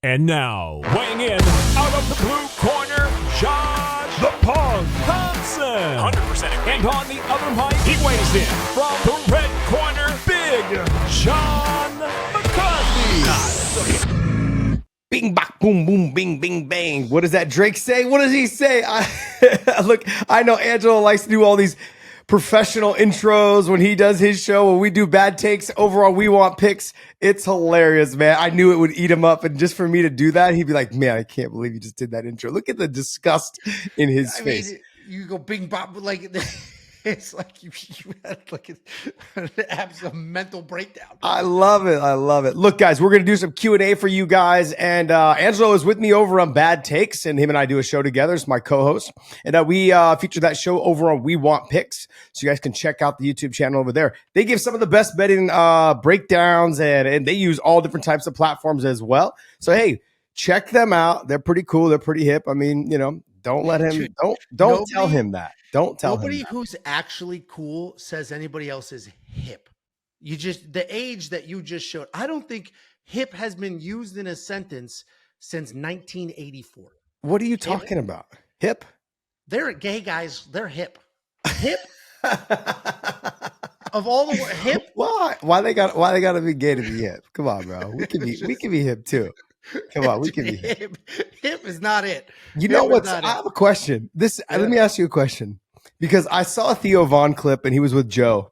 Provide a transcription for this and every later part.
And now, weighing in out of the blue corner, Josh the Punk Thompson. 100%. And on the other mic, he weighs in from the red corner, Big Sean McCarthy. Bing, bop, boom, boom, bing, bing, bang. What does that Drake say? What does he say? Look, I know Angelo likes to do all these professional intros when he does his show. When we do bad takes over on We Want Picks, it's hilarious, man. I knew it would eat him up. And just for me to do that, he'd be like, man, I can't believe you just did that intro. Look at the disgust in his face. Mean, you go bing, bop, like... It's like you had like an absolute mental breakdown. I love it. I love it. Look, guys, we're going to do some Q&A for you guys. And Angelo is with me over on Bad Takes, and him and I do a show together. It's my co-host. And we feature that show over on We Want Picks. So you guys can check out the YouTube channel over there. They give some of the best betting breakdowns, and they use all different types of platforms as well. So, hey, check them out. They're pretty cool. They're pretty hip. I mean, you know, don't let him, don't tell him that. Don't tell nobody him that. Who's actually cool says anybody else is hip. You just, the age that you just showed, I don't think hip has been used in a sentence since 1984. What are you talking about? Hip? They're gay guys. They're hip. Hip? Of all the hip? Why they got to be gay to be hip? Come on, bro. We can be hip too. Come on, we can be hip. Hip is not it. You know what? I have a question. Let me ask you a question, because I saw a Theo Von clip and he was with Joe,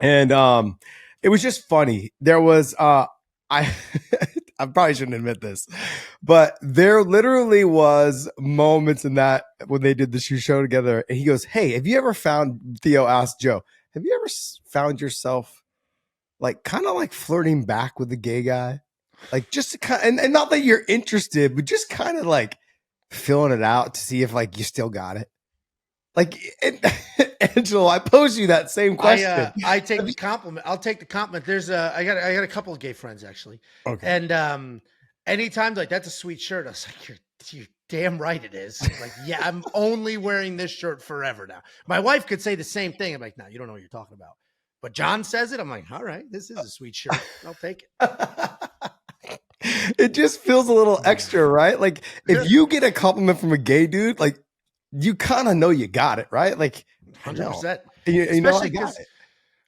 and it was just funny. There was I probably shouldn't admit this, but there literally was moments in that when they did the show together, and he goes, "Hey, have you ever found?" Theo asked Joe, "Have you ever found yourself like kind of like flirting back with a gay guy?" Like just to kind of, and not that you're interested, but just kind of like filling it out to see if like you still got it. Like, Angelo, I pose you that same question. I take the compliment. I'll take the compliment. I got a couple of gay friends actually. Okay. And anytime like that's a sweet shirt, I was like, you're damn right it is. Like, yeah, I'm only wearing this shirt forever now. My wife could say the same thing. I'm like, no, you don't know what you're talking about. But John says it. I'm like, all right, this is a sweet shirt. I'll take it. It just feels a little extra, right? Like if you get a compliment from a gay dude, like you kind of know you got it, right? Like 100%. You know I got it.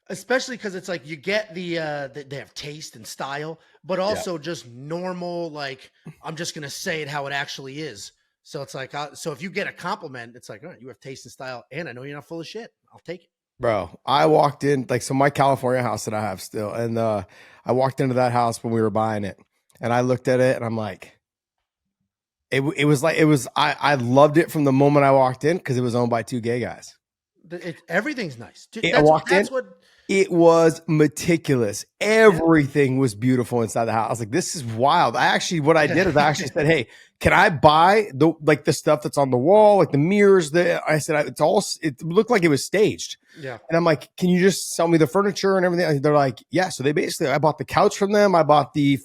Especially because it's like you get they have taste and style, but also just normal. Like I'm just gonna say it how it actually is. So it's like so if you get a compliment, it's like, all right, you have taste and style, and I know you're not full of shit. I'll take it. Bro, I walked in so my California house that I have still, and I walked into that house when we were buying it. And I looked at it and I'm like, I loved it from the moment I walked in because it was owned by two gay guys. Everything's nice. Dude, It was meticulous. Everything was beautiful inside the house. I was like, this is wild. What I did is I actually said, hey, can I buy the stuff that's on the wall, like the mirrors? I said, it looked like it was staged. Yeah. And I'm like, can you just sell me the furniture and everything? They're like, yeah. So I bought the couch from them. I bought the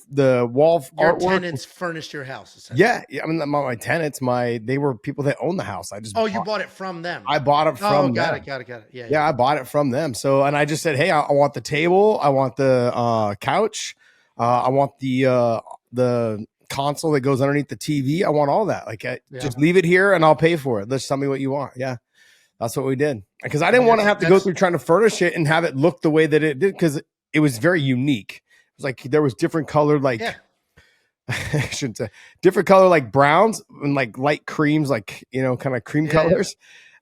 wall your artwork. Tenants furnished your house. Yeah. I mean, my tenants, they were people that own the house. You bought it from them. I bought it from them. Got it. Yeah. I bought it from them. So, and I just said, hey, I want the table. I want the couch. I want the console that goes underneath the TV. I want all that. Like, just leave it here and I'll pay for it. Just tell me what you want. Yeah. That's what we did. Because I didn't want to have to go through trying to furnish it and have it look the way that it did, because it was very unique. It was like there was different colored, like I shouldn't say different color, like browns and like light creams, like kind of cream colors.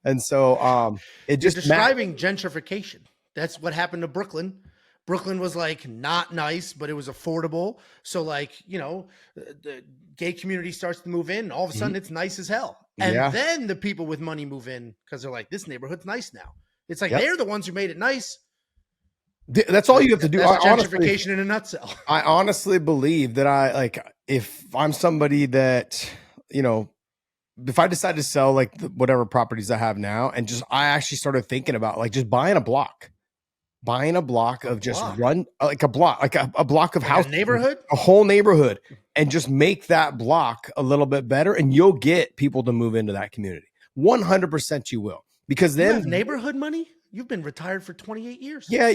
And so it just describing gentrification. That's what happened to Brooklyn. Brooklyn was like not nice, but it was affordable. So like, the gay community starts to move in. All of a sudden it's nice as hell. And then the people with money move in because they're like, this neighborhood's nice now. It's like they're the ones who made it nice. That's all you have to do. That's gentrification in a nutshell. I honestly believe that if I'm somebody that, if I decide to sell like whatever properties I have now, and I actually started thinking about like just buying a block of just run like a block of house, neighborhood, a whole neighborhood, and just make that block a little bit better, and you'll get people to move into that community. 100% you will, because then neighborhood money. You've been retired for 28 years. Yeah,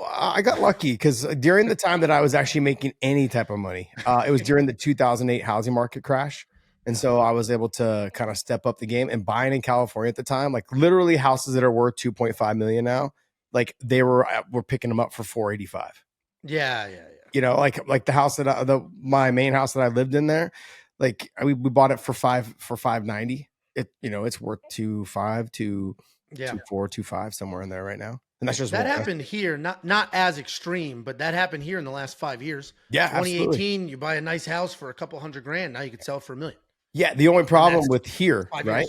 I got lucky because during the time that I was actually making any type of money, it was during the 2008 housing market crash. And so I was able to kind of step up the game and buying in California at the time, like literally houses that are worth 2.5 million now, like they were picking them up for 485. Yeah. Like the house that my main house that I lived in there, like we bought it for 590. It's worth 2.5 to 2.4, 2.5 somewhere in there right now. And that's just that happened here, not as extreme, but that happened here in the last 5 years. Yeah, 2018, absolutely. you buy a nice house for a couple $100,000. Now you could sell it for $1 million. Yeah, the only problem with here, right,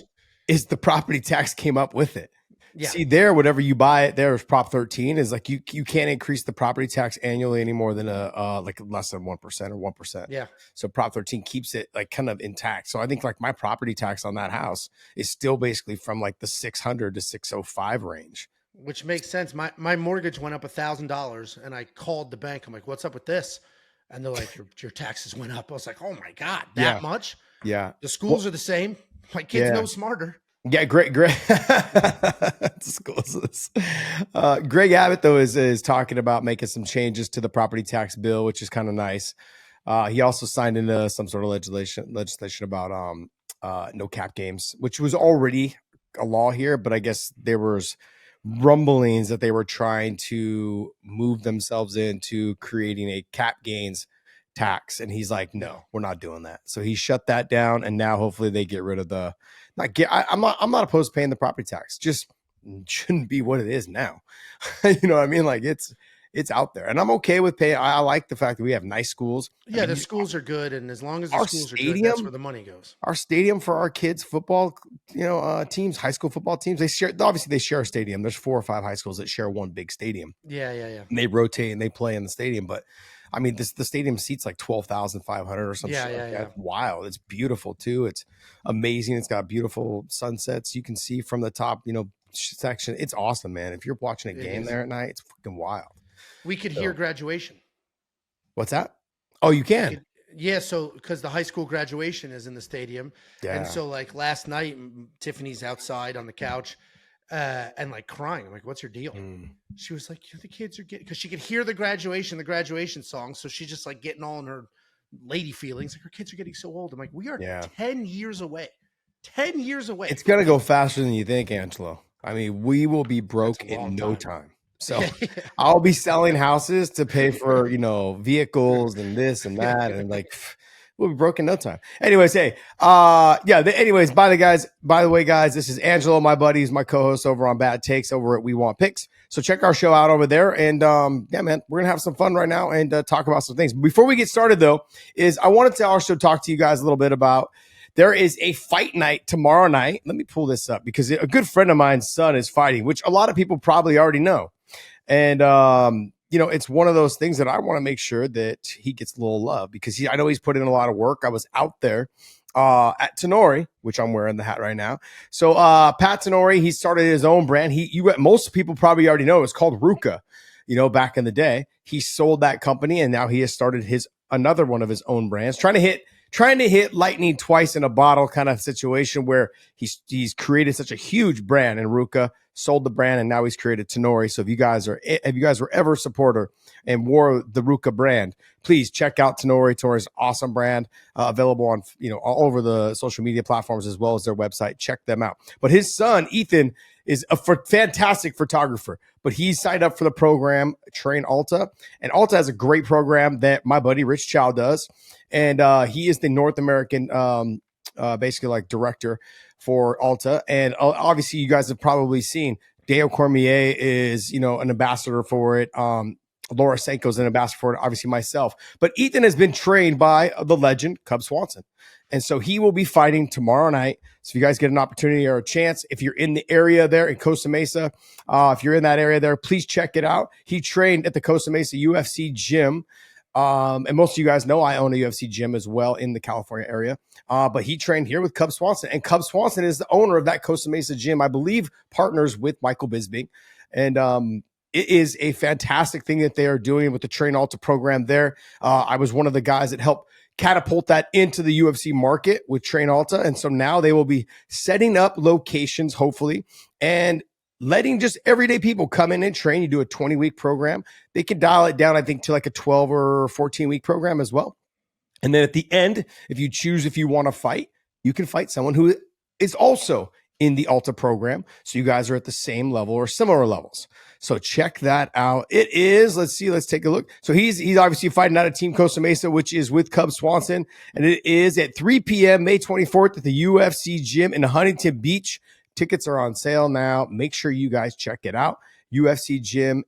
is the property tax came up with it. Yeah. See, whatever you buy it, there's Prop 13 is like you can't increase the property tax annually any more than like less than 1% or 1%. Yeah. So Prop 13 keeps it like kind of intact. So I think like my property tax on that house is still basically from like the 600 to 605 range. Which makes sense. My mortgage went up $1,000, and I called the bank. I'm like, "What's up with this?" And they're like, "Your taxes went up." I was like, "Oh my god, that much?" Yeah. The schools are the same. My kids know smarter. Yeah, great. Greg Abbott though is talking about making some changes to the property tax bill, which is kind of nice. He also signed into some sort of legislation about no cap games, which was already a law here, but I guess there was rumblings that they were trying to move themselves into creating a cap gains tax, and he's like, no, we're not doing that. So he shut that down, and now hopefully they get rid of I'm not opposed to paying the property tax, just shouldn't be what it is now. You know what I mean? Like it's out there, and I'm okay with paying. I like the fact that we have nice schools. Yeah, the schools are good, and as long as the schools are good, that's where the money goes. Our stadium for our kids' football, teams, high school football teams, they share a stadium. There's 4 or 5 high schools that share one big stadium. Yeah. And they rotate and they play in the stadium, but I mean, the stadium seats like 12,500 or something. Yeah. It's wild. It's beautiful too. It's amazing. It's got beautiful sunsets you can see from the top, section. It's awesome, man. If you're watching a game there at night, it's fucking wild. We could hear graduation. What's that? Oh, you can. So because the high school graduation is in the stadium. Yeah. And so like last night, Tiffany's outside on the couch and like crying. I'm like, what's your deal? She was like, the kids are getting, because she could hear the graduation song. So she's just like getting all in her lady feelings. Like her kids are getting so old. I'm like, we are 10 years away. 10 years away. It's going to go faster than you think, Angelo. I mean, we will be broke in no time. So I'll be selling houses to pay for, vehicles and this and that. And like, we'll be broke in no time. Anyways, hey, by the way, guys, this is Angelo, my buddy. He's my co-host over on Bad Takes over at We Want Picks. So check our show out over there. And man, we're going to have some fun right now and talk about some things. Before we get started though, I wanted to also talk to you guys a little bit about, there is a fight night tomorrow night. Let me pull this up because a good friend of mine's son is fighting, which a lot of people probably already know. And, it's one of those things that I want to make sure that he gets a little love because I know he's put in a lot of work. I was out there at Tenori, which I'm wearing the hat right now. So Pat Tenori, he started his own brand. Most people probably already know it's called Ruka. Back in the day, he sold that company and now he has started another one of his own brands, trying to hit lightning twice in a bottle kind of situation where he's created such a huge brand in Ruka, sold the brand, and now he's created Tenori. So if you guys were ever a supporter and wore the Ruka brand, please check out Tenori. Tenori's awesome brand, available on all over the social media platforms as well as their website. Check them out. But his son Ethan is a fantastic photographer, but he signed up for the program Train ALTA, and ALTA has a great program that my buddy Rich Chow does, and he is the North American basically like director for ALTA. And obviously you guys have probably seen Dale Cormier is, an ambassador for it. Laura Sanko's an ambassador for it, obviously myself. But Ethan has been trained by the legend Cub Swanson. And so he will be fighting tomorrow night. So if you guys get an opportunity or a chance, if you're in the area there in Costa Mesa, if you're in that area there, please check it out. He trained at the Costa Mesa UFC gym. And most of you guys know I own a UFC gym as well in the California area. But he trained here with Cub Swanson, and Cub Swanson is the owner of that Costa Mesa gym. I believe partners with Michael Bisping. And it is a fantastic thing that they are doing with the Train ALTA program there. I was one of the guys that helped catapult that into the UFC market with Train ALTA. And so now they will be setting up locations, hopefully. And letting just everyday people come in and train. You do a 20-week program. They can dial it down, I think, to like a 12 or 14-week program as well. And then at the end, if you choose, if you want to fight, you can fight someone who is also in the ALTA program. So you guys are at the same level or similar levels. So check that out. It is, let's take a look. So he's obviously fighting out of Team Costa Mesa, which is with Cub Swanson. And it is at 3 p.m. May 24th at the UFC gym in Huntington Beach. Tickets are on sale now. Make sure you guys check it out. UFC gym,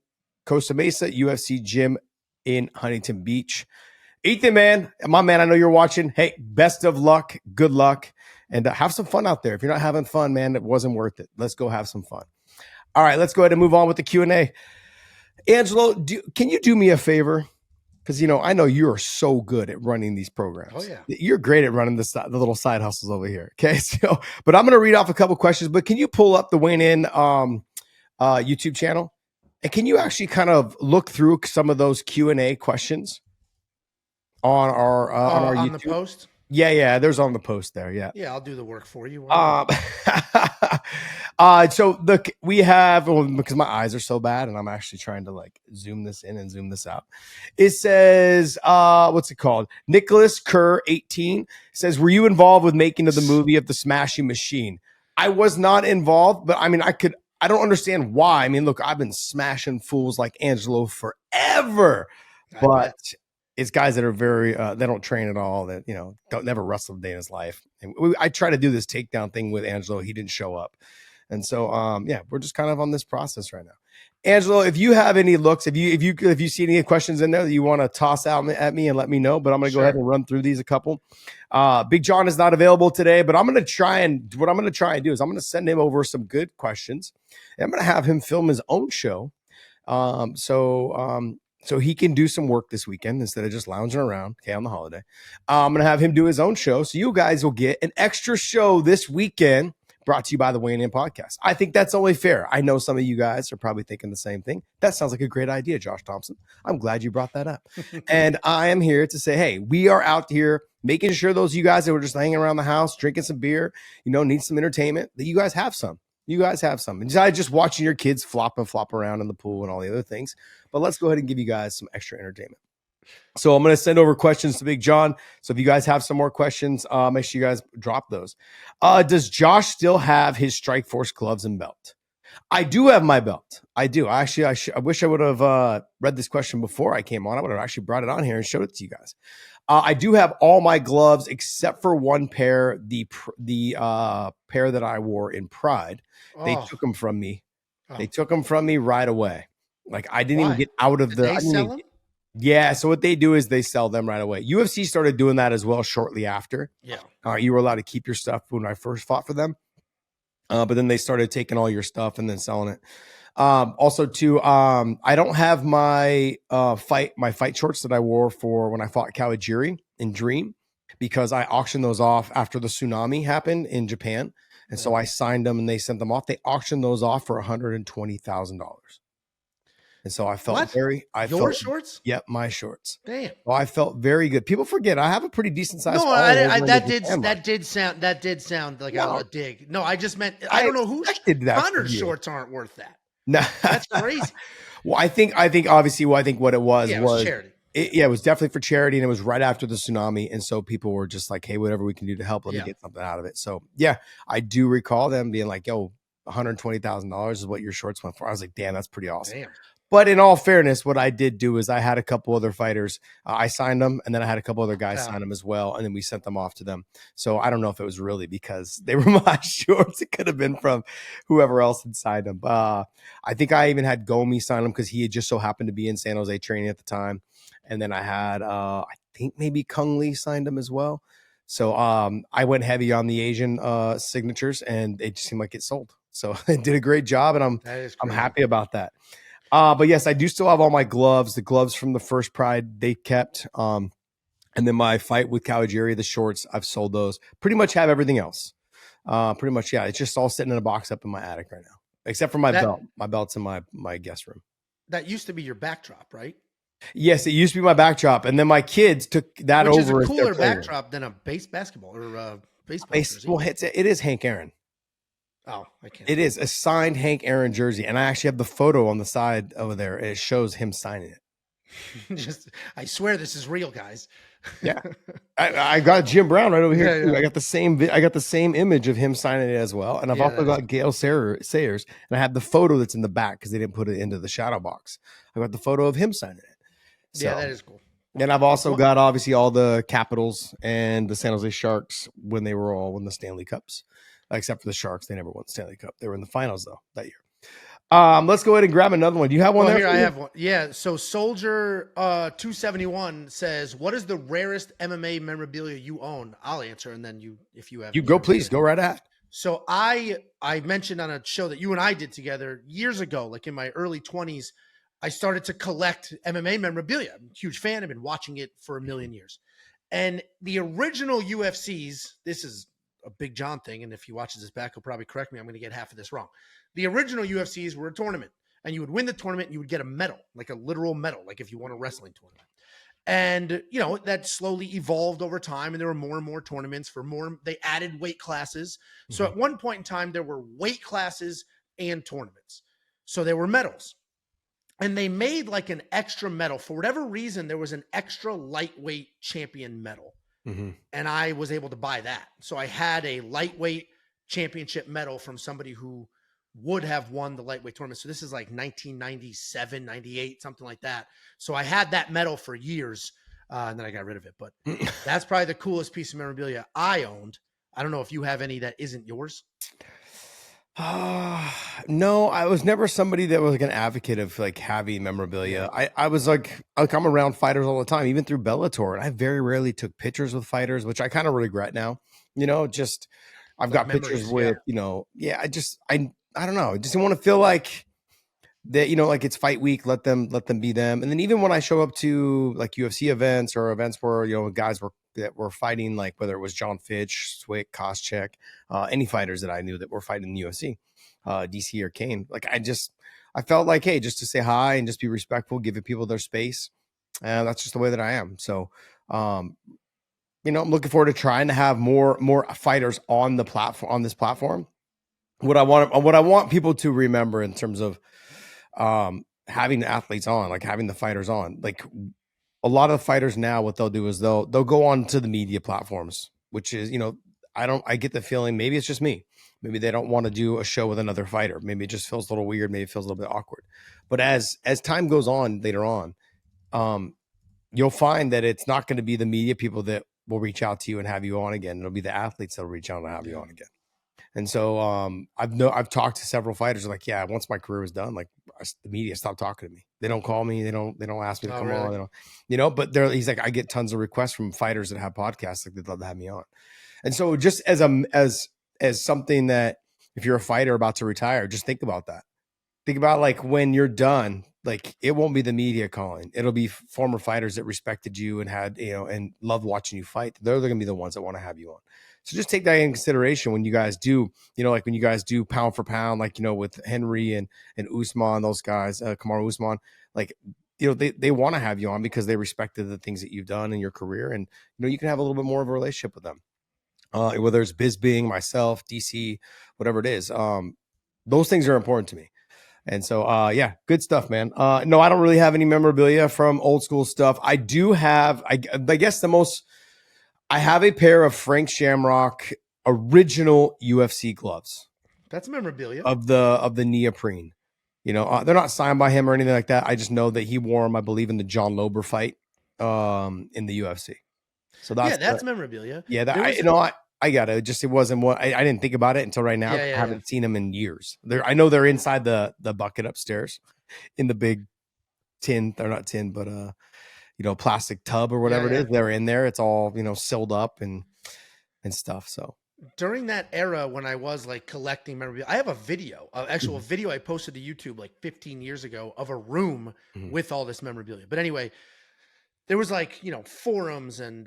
Costa Mesa, UFC gym in Huntington Beach. Ethan, man, my man, I know you're watching. Hey, best of luck. Good luck. And have some fun out there. If you're not having fun, man, it wasn't worth it. Let's go have some fun. All right, let's go ahead and move on with the Q&A. Angelo, can you do me a favor? Because, I know you are so good at running these programs. Oh, yeah. You're great at running the little side hustles over here. Okay, so, but I'm going to read off a couple questions. But can you pull up the Weigh In YouTube channel? And can you actually kind of look through some of those Q&A questions on our on YouTube? The post? Yeah, there's on the post there. Yeah, I'll do the work for you. So we have, because my eyes are so bad, and I'm actually trying to like zoom this in and zoom this out. It says, what's it called? Nicholas Kerr 18 says, "Were you involved with making of the movie of the Smashing Machine?" I was not involved, but I mean, I don't understand why. I mean, look, I've been smashing fools like Angelo forever, but it's guys that are very, they don't train at all, that, don't never wrestle a day in his life. And I try to do this takedown thing with Angelo. He didn't show up. And so, we're just kind of on this process right now. Angelo, if you have any looks, if you see any questions in there that you want to toss out at me and let me know, but I'm going to go ahead and run through these a couple. Big John is not available today, but what I'm going to try and do is I'm going to send him over some good questions. And I'm going to have him film his own show. So he can do some work this weekend instead of just lounging around, on the holiday. I'm going to have him do his own show. So you guys will get an extra show this weekend brought to you by the Weigh In Podcast. I think that's only fair. I know some of you guys are probably thinking the same thing. That sounds like a great idea, Josh Thompson. I'm glad you brought that up. And I am here to say, hey, we are out here making sure those of you guys that were just hanging around the house, drinking some beer, need some entertainment, that you guys have some. You guys have some. Besides just watching your kids flop around in the pool and all the other things. But let's go ahead and give you guys some extra entertainment. So I'm going to send over questions to Big John. So if you guys have some more questions, make sure you guys drop those. Does Josh still have his Strikeforce gloves and belt? I do have my belt. I do. I wish I would have read this question before I came on. I would have actually brought it on here and showed it to you guys. I do have all my gloves except for one pair, the pair that I wore in Pride. They took them from me. They took them from me right away. Like I didn't even get out of Did they sell them? Yeah. So what they do is they sell them right away. UFC started doing that as well shortly after. Yeah. You were allowed to keep your stuff when I first fought for them. But then they started taking all your stuff and then selling it. Also too, I don't have my fight shorts that I wore for when I fought Kawajiri in Dream, because I auctioned those off after the tsunami happened in Japan. And so I signed them and they sent them off. They auctioned those off for $120,000. And so I felt shorts? Yep, my shorts. Damn. Well, I felt very good. People forget I have a pretty decent size. No, that did sound like a dig. No, I just meant I don't know who did that. Conor's shorts aren't worth that. No, that's crazy. Well, I think obviously what it was was charity. It was definitely for charity, and it was right after the tsunami, and so people were just like, "Hey, whatever we can do to help, let me get something out of it." So yeah, I do recall them being like, "Yo, $120,000 is what your shorts went for." I was like, "Damn, that's pretty awesome." Damn. But in all fairness, what I did do is I had a couple other fighters. I signed them, and then I had a couple other guys sign them as well, and then we sent them off to them. So I don't know if it was really because they were my shorts. It could have been from whoever else had signed them. I think I even had Gomi sign them because he had just so happened to be in San Jose training at the time. And then I had, I think maybe Kung Lee signed them as well. So I went heavy on the Asian signatures, and it just seemed like it sold. So it did a great job, and I'm happy about that. But yes, I do still have all my gloves. The gloves from the first Pride they kept. And then my fight with Kawajiri, the shorts, I've sold those. Pretty much have everything else. Pretty much, yeah. It's just all sitting in a box up in my attic right now, except for my belt. My belt's in my guest room. That used to be your backdrop, right? Yes, it used to be my backdrop, and then my kids took that over. Which is a cooler backdrop than a basketball or baseball. Well, it is Hank Aaron. Oh, I can't. It is a signed Hank Aaron jersey, and I actually have the photo on the side over there. And it shows him signing it. Just, I swear this is real, guys. Yeah. I got Jim Brown right over here Yeah, too. yeah. I got the same image of him signing it as well, and I've Yeah, also that is got Gail Sayers, and I have the photo that's in the back because they didn't put it into the shadow box. I got the photo of him signing it. So, Yeah, that is cool. and I've also got obviously all the Capitals and the San Jose Sharks when they were all in the Stanley Cups, except for the Sharks. They never won the Stanley Cup. They were in the finals though that year. Let's go ahead and grab another one. Do you have one there? Here I have one. Yeah. So Soldier 271 says, "What is the rarest MMA memorabilia you own?" I'll answer, and then if you have, You go, please go right ahead. So I mentioned on a show that you and I did together years ago, like in my early 20s, I started to collect MMA memorabilia. I'm a huge fan. I've been watching it for a million years. And the original UFCs, this is a Big John thing, and if he watches this back, he'll probably correct me. I'm going to get half of this wrong. The original UFCs were a tournament, and you would win the tournament, and you would get a medal, like a literal medal, like if you won a wrestling tournament. And, that slowly evolved over time, and there were more and more tournaments they added weight classes. So at one point in time, there were weight classes and tournaments. So there were medals. And they made like an extra medal. For whatever reason, there was an extra lightweight champion medal. And I was able to buy that. So I had a lightweight championship medal from somebody who would have won the lightweight tournament. So this is like 1997, 98, something like that. So I had that medal for years, and then I got rid of it. But that's probably the coolest piece of memorabilia I owned. I don't know if you have any that isn't yours. No, I was never somebody that was like an advocate of like having memorabilia. I was like I'm around fighters all the time, even through Bellator, and I very rarely took pictures with fighters, which I kind of regret now. Just I've got pictures with, I don't know. I just want to feel like that, like it's fight week, let them be them. And then even when I show up to like UFC events or events where, guys that were fighting, like whether it was John Fitch, Swick, Koscheck, any fighters that I knew that were fighting in the UFC, DC or Kane, like I felt like, hey, just to say hi and just be respectful, giving people their space. And that's just the way that I am. So, I'm looking forward to trying to have more fighters on the platform, on this platform. What I want people to remember in terms of having the athletes on, like having the fighters on, like a lot of the fighters now, what they'll do is they'll go on to the media platforms, which is, I get the feeling maybe it's just me. Maybe they don't want to do a show with another fighter. Maybe it just feels a little weird. Maybe it feels a little bit awkward. But as time goes on later on, you'll find that it's not going to be the media people that will reach out to you and have you on again. It'll be the athletes that'll reach out and have you on again. And so I've talked to several fighters like, yeah, once my career was done, like the media stopped talking to me. They don't call me. They don't ask me to come on. They don't, but he's like, I get tons of requests from fighters that have podcasts. Like they'd love to have me on. And so just as something that if you're a fighter about to retire, just think about that. Think about like when you're done, like it won't be the media calling. It'll be former fighters that respected you and had, and loved watching you fight. They're going to be the ones that want to have you on. So just take that in consideration when you guys do, like when you guys do pound for pound, like, with Henry and Usman, those guys, Kamaru Usman, like, they want to have you on because they respected the things that you've done in your career. And, you can have a little bit more of a relationship with them. Whether it's Bisbing, myself, DC, whatever it is. Those things are important to me. And so, yeah, good stuff, man. No, I don't really have any memorabilia from old school stuff. I do have, I guess I have a pair of Frank Shamrock original UFC gloves. That's memorabilia of the neoprene. They're not signed by him or anything like that. I just know that he wore them, I believe, in the John Lober fight in the UFC. So that's memorabilia. Yeah, I got it. Just it wasn't what I didn't think about it until right now. I haven't seen them in years. I know they're inside the bucket upstairs in the big tin. They're not tin, but plastic tub or whatever it is. They're in there. It's all, sealed up and stuff. So during that era when I was like collecting memorabilia, I have a video, video I posted to YouTube like 15 years ago of a room with all this memorabilia. But anyway, there was like, forums and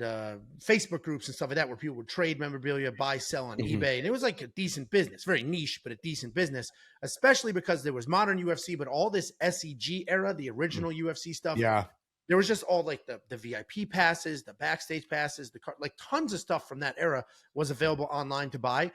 Facebook groups and stuff like that where people would trade memorabilia, buy, sell on eBay. And it was like a decent business, very niche, but a decent business, especially because there was modern UFC, but all this SEG era, the original UFC stuff. Yeah. There was just all like the VIP passes, the backstage passes, like tons of stuff from that era was available online to buy.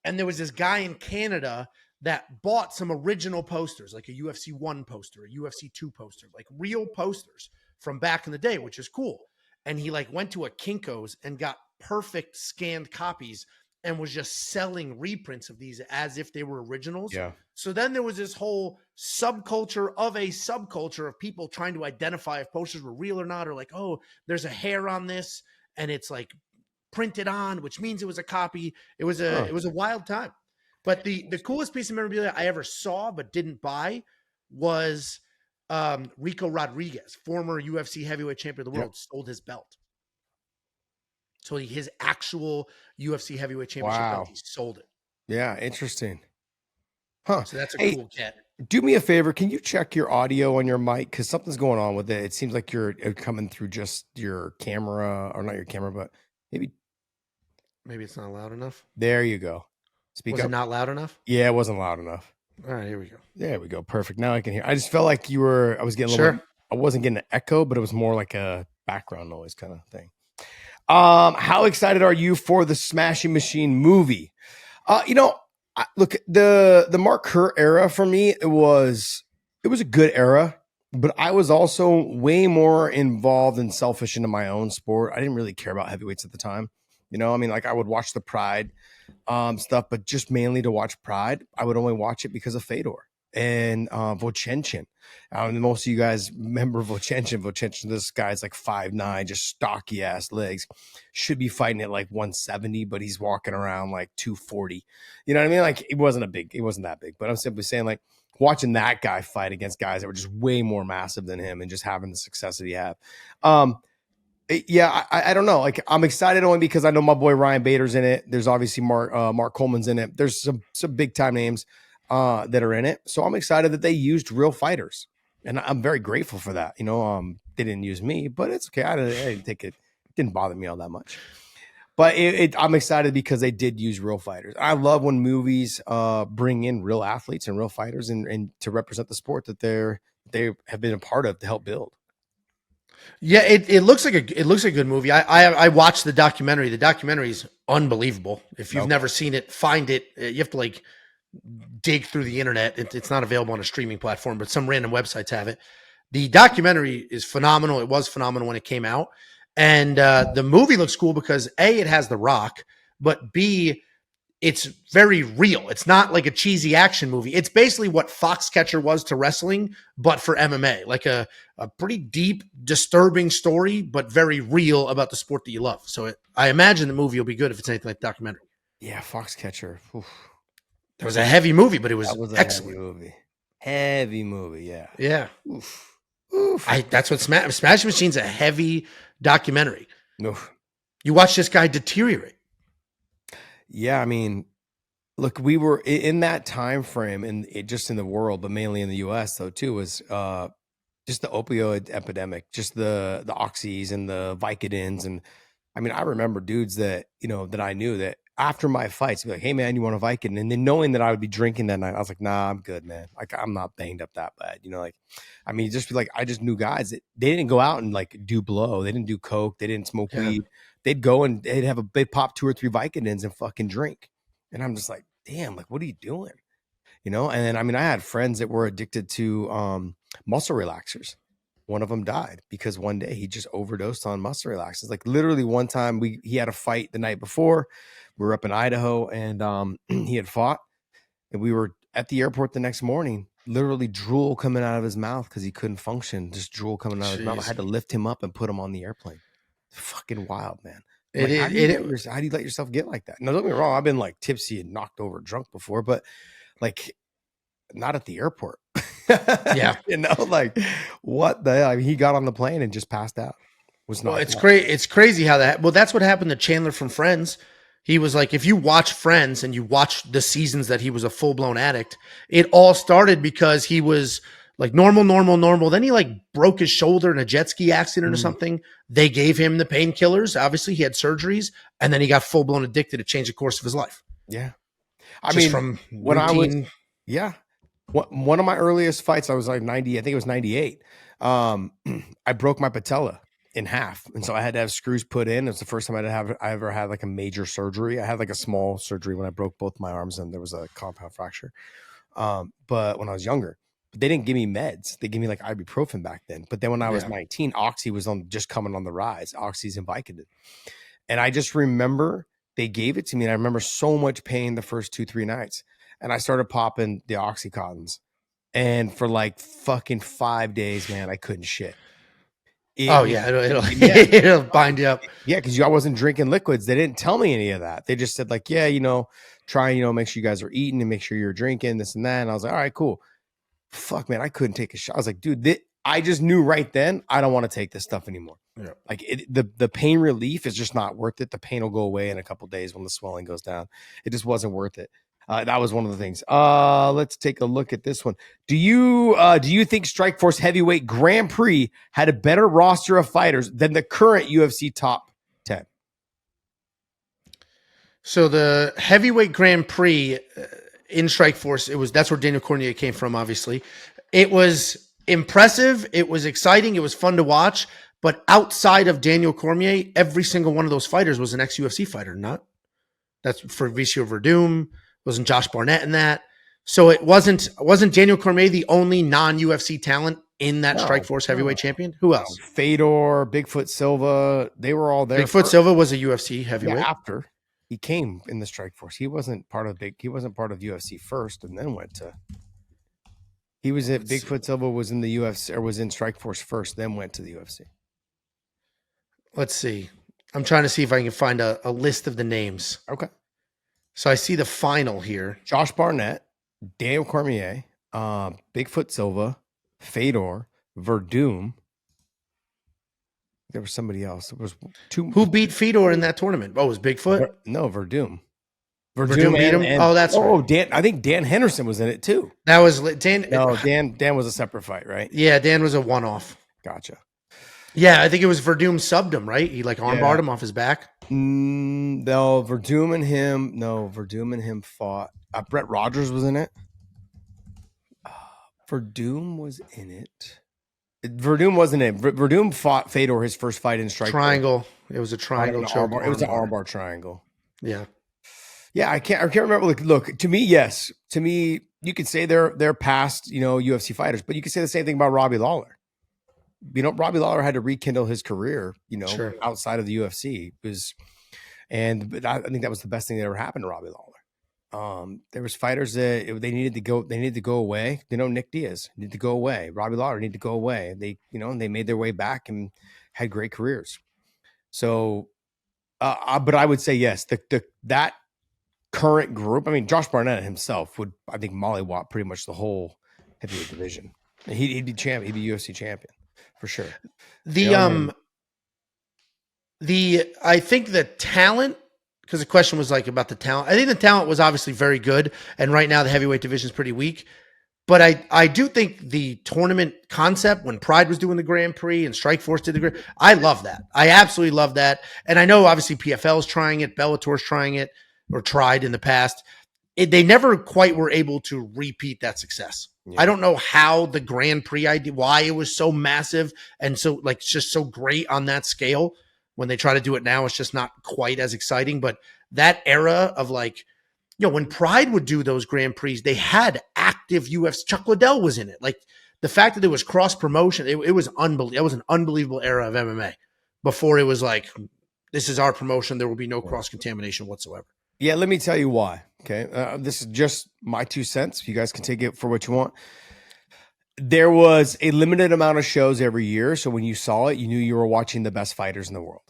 And there was this guy in Canada that bought some original posters, like a UFC 1 poster, a UFC 2 poster, like real posters from back in the day, which is cool. And he like went to a Kinko's and got perfect scanned copies and was just selling reprints of these as if they were originals. Yeah. So then there was this whole subculture of people trying to identify if posters were real or not, or like, oh, there's a hair on this and it's like printed on, which means it was a copy. It was a wild time. But the coolest piece of memorabilia I ever saw but didn't buy was Rico Rodriguez, former UFC heavyweight champion of the world, sold his belt. So his actual UFC heavyweight championship belt, he sold it. Yeah, interesting. Huh. So that's a cool cat. Do me a favor. Can you check your audio on your mic? Because something's going on with it. It seems like you're coming through just your camera, or not your camera, but maybe it's not loud enough. There you go. Speak was up. It not loud enough? Yeah, it wasn't loud enough. All right, here we go. There we go. Perfect. Now I can hear. I just felt like I was getting a little, I wasn't getting an echo, but it was more like a background noise kind of thing. How excited are you for the Smashing Machine movie? Look, the Mark Kerr era for me, it was a good era, but I was also way more involved and selfish into my own sport. I didn't really care about heavyweights at the time. I would watch the Pride stuff, but just mainly to watch Pride. I would only watch it because of Fedor and Vochenchin. Most of you guys remember Vochenchin. Vochenchin, this guy's like 5'9", just stocky ass legs. Should be fighting at like 170, but he's walking around like 240. You know what I mean? Like it wasn't that big, but I'm simply saying like watching that guy fight against guys that were just way more massive than him and just having the success that he had. I don't know. Like I'm excited only because I know my boy Ryan Bader's in it. There's obviously Mark Coleman's in it. There's some big time names that are in it. So I'm excited that they used real fighters, and I'm very grateful for that. They didn't use me, but it's okay. I didn't take it. It didn't bother me all that much. But I'm excited because they did use real fighters. I love when movies bring in real athletes and real fighters and to represent the sport that they have been a part of to help build. Yeah, it looks like a good movie. I watched the documentary. The documentary is unbelievable. If you've never seen it, find it. You have to like dig through the internet. It's not available on a streaming platform, but some random websites have it. The documentary is phenomenal. It was phenomenal when it came out, and the movie looks cool because A, it has The Rock, but B, it's very real. It's not like a cheesy action movie. It's basically what Foxcatcher was to wrestling, but for MMA. Like a pretty deep, disturbing story, but very real about the sport that you love. So I imagine the movie will be good if it's anything like documentary. Yeah, Foxcatcher. Oof. It was a heavy movie, but it was excellent. Heavy movie, yeah. Yeah. Oof. Oof. That's what Smashing Machine's a heavy documentary. Oof. You watch this guy deteriorate. Yeah, I mean, look, we were in that time frame, and just in the world, but mainly in the U.S. though too, was just the opioid epidemic, just the oxys and the Vicodins, and I mean, I remember dudes that that I knew that after my fights, be like, "Hey man, you want a Vicodin?" And then knowing that I would be drinking that night, I was like, "Nah, I'm good, man. Like I'm not banged up that bad." I mean, just be like, I just knew guys that they didn't go out and like do blow, they didn't do coke, they didn't smoke weed. They'd go and they'd have they'd pop 2 or 3 Vicodins and fucking drink. And I'm just like, damn, like, what are you doing? And then, I mean, I had friends that were addicted to muscle relaxers. One of them died because one day he just overdosed on muscle relaxers. Like literally one time he had a fight the night before. We were up in Idaho and he had fought, and we were at the airport the next morning, literally drool coming out of his mouth because he couldn't function. Just drool coming out of his mouth. I had to lift him up and put him on the airplane. Fucking wild, man. Like, how do you let yourself get like that? No, don't get me wrong. I've been like tipsy and knocked over drunk before, but like not at the airport. Yeah. Like what the hell? I mean, he got on the plane and just passed out. It's crazy. It's crazy how that's what happened to Chandler from Friends. He was like, if you watch Friends and you watch the seasons that he was a full-blown addict, it all started because he was like normal. Then he like broke his shoulder in a jet ski accident or something. They gave him the painkillers. Obviously, he had surgeries, and then he got full blown addicted. It changed the course of his life. Yeah, from when routine. One of my earliest fights, I was like 90. I think it was 98. I broke my patella, in half. And so I had to have screws put in. It was the first time I ever had like a major surgery. I had like a small surgery when I broke both my arms and there was a compound fracture. But when I was younger, they didn't give me meds. They gave me like ibuprofen back then. But then when I was 19, Oxy was just coming on the rise. Oxy's and Vicodin. And I just remember they gave it to me. And I remember so much pain the first 2-3 nights. And I started popping the Oxycontins. And for like fucking 5 days, man, I couldn't shit. It'll bind you up. Yeah, because I wasn't drinking liquids. They didn't tell me any of that. They just said like, yeah, try, make sure you guys are eating and make sure you're drinking this and that. And I was like, all right, cool. Fuck, man, I couldn't take a shot. I was like, dude, I just knew right then I don't want to take this stuff anymore. Yeah. Like the pain relief is just not worth it. The pain will go away in a couple of days when the swelling goes down. It just wasn't worth it. That was one of the things. Let's take a look at this one. Do you think Strikeforce Heavyweight Grand Prix had a better roster of fighters than the current UFC top 10? So the Heavyweight Grand Prix in Strikeforce, that's where Daniel Cormier came from, obviously. It was impressive. It was exciting. It was fun to watch. But outside of Daniel Cormier, every single one of those fighters was an ex-UFC fighter, not? That's for Vicio Verdum. Wasn't Josh Barnett in that. So it wasn't Daniel Cormier the only non-UFC talent in that Strikeforce heavyweight champion? Who else? Fedor, Bigfoot Silva, they were all there. Bigfoot Silva was a UFC heavyweight. Yeah, after he came in the Strikeforce. He wasn't part of UFC first and then went to Bigfoot Silva was in the UFC or was in Strikeforce first, then went to the UFC. Let's see. I'm trying to see if I can find a list of the names. Okay. So I see the final here. Josh Barnett, Daniel Cormier, Bigfoot Silva, Fedor, Verdum. There was somebody else. There was two. Who beat Fedor in that tournament? Oh, it was Bigfoot? No, Verdum. Verdum beat him? That's right. Oh, Dan. I think Dan Henderson was in it too. That was Dan. No, Dan was a separate fight, right? Yeah, Dan was a one-off. Gotcha. Yeah, I think it was Verdum subbed him, right? He like armbarred him off his back. No, Verdum and him fought. Brett Rogers was in it. Verdum was in it. Verdum wasn't in it. Verdum fought Fedor his first fight in Strike. Triangle. It was a triangle choke. It was an armbar triangle. Yeah. Yeah, I can't remember. Look, to me, yes. To me, you could say they're past, UFC fighters, but you could say the same thing about Robbie Lawler. Robbie Lawler had to rekindle his career, outside of the UFC. But I think that was the best thing that ever happened to Robbie Lawler. There was fighters that they needed to go away. Nick Diaz needed to go away. Robbie Lawler needed to go away. They made their way back and had great careers. So, but I would say yes, that current group. I mean, Josh Barnett himself would, I think, mollywop pretty much the whole heavyweight division. He'd be champion. He'd be UFC champion. For sure. I think the talent, because the question was like about the talent. I think the talent was obviously very good, and right now the heavyweight division is pretty weak. But I do think the tournament concept, when Pride was doing the Grand Prix and Strikeforce did the Grand Prix, I love that. I absolutely love that. And I know obviously PFL's trying it, Bellator's trying it, or tried in the past. They never quite were able to repeat that success. Yeah. I don't know how the Grand Prix idea, why it was so massive and so just so great on that scale. When they try to do it now, it's just not quite as exciting. But that era of when Pride would do those Grand Prix, they had active UFC. Chuck Liddell was in it. Like the fact that there was cross promotion, it was unbelievable. It was an unbelievable era of MMA before it was like, this is our promotion. There will be no cross contamination whatsoever. Yeah, let me tell you why. Okay, this is just my 2 cents. You guys can take it for what you want. There was a limited amount of shows every year, so when you saw it, you knew you were watching the best fighters in the world.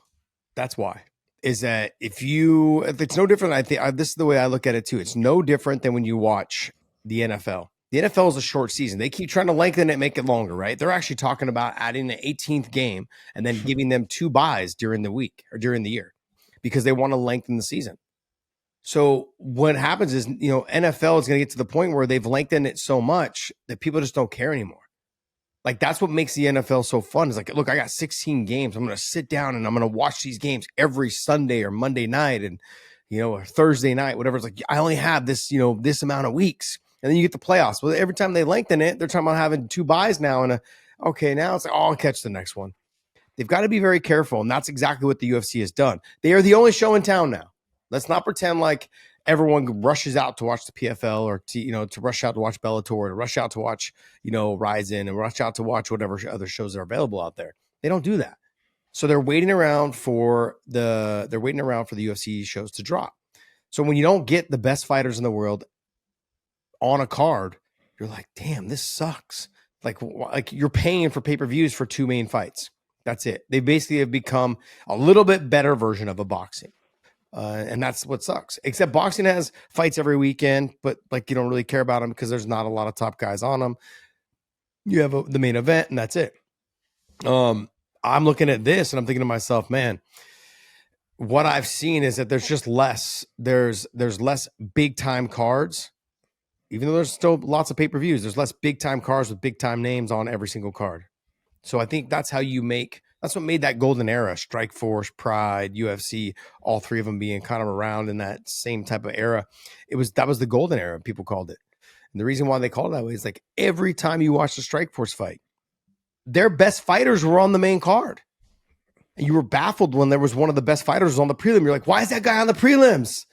That's why. Is that if it's no different. I think this is the way I look at it too. It's no different than when you watch the NFL. The NFL is a short season. They keep trying to lengthen it, make it longer, right? They're actually talking about adding an 18th game and then giving them 2 buys during the week or during the year because they want to lengthen the season. So what happens is, NFL is going to get to the point where they've lengthened it so much that people just don't care anymore. Like, that's what makes the NFL so fun. Is like, look, I got 16 games. I'm going to sit down and I'm going to watch these games every Sunday or Monday night and, or Thursday night, whatever. It's like, I only have this, this amount of weeks. And then you get the playoffs. Well, every time they lengthen it, they're talking about having 2 buys now. And now it's like, I'll catch the next one. they've got to be very careful. And that's exactly what the UFC has done. They are the only show in town now. Let's not pretend like everyone rushes out to watch the PFL or to rush out to watch Bellator, to rush out to watch, Ryzen, and rush out to watch whatever other shows are available out there. They don't do that. So they're waiting around for the UFC shows to drop. So when you don't get the best fighters in the world on a card, you're like, damn, this sucks. Like you're paying for pay-per-views for 2 main fights. That's it. They basically have become a little bit better version of a boxing. And that's what sucks. Except boxing has fights every weekend, but like you don't really care about them because there's not a lot of top guys on them. You have the main event, and that's it. I'm looking at this and I'm thinking to myself, man, what I've seen is that there's just less. There's less big time cards, even though there's still lots of pay-per-views. There's less big time cards with big time names on every single card. So I think that's what made that golden era, Strikeforce, Pride, UFC, all 3 of them being kind of around in that same type of era. That was the golden era, people called it. And the reason why they called it that way is like every time you watch the Strikeforce fight, their best fighters were on the main card. And you were baffled when there was one of the best fighters on the prelim. You're like, why is that guy on the prelims?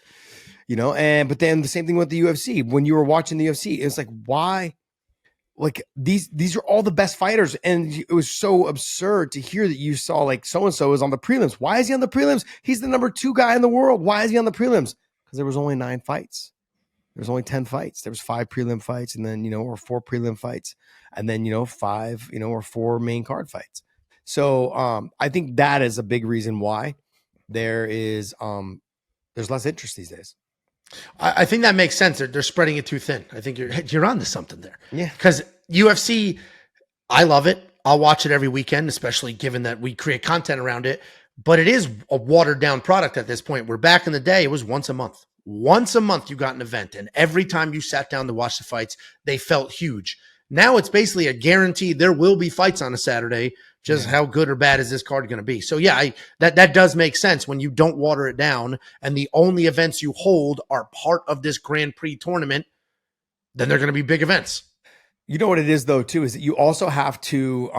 But then the same thing with the UFC. When you were watching the UFC, it's like, why? Like these are all the best fighters. And it was so absurd to hear that you saw like so-and-so is on the prelims. Why is he on the prelims? He's the number 2 guy in the world. Why is he on the prelims? Because there was only 9 fights. There was only 10 fights. There was 5 prelim fights and then, or 4 prelim fights and then, 5, or 4 main card fights. So I think that is a big reason why there's less interest these days. I think that makes sense. They're spreading it too thin. I think you're onto something there. Yeah. Because UFC, I love it. I'll watch it every weekend, especially given that we create content around it. But it is a watered down product at this point. Where back in the day, it was once a month. Once a month, you got an event. And every time you sat down to watch the fights, they felt huge. Now it's basically a guarantee there will be fights on a Saturday. Just how good or bad is this card going to be? So yeah, that does make sense when you don't water it down and the only events you hold are part of this Grand Prix tournament, then they're going to be big events. You know what it is though, too, is that you also have to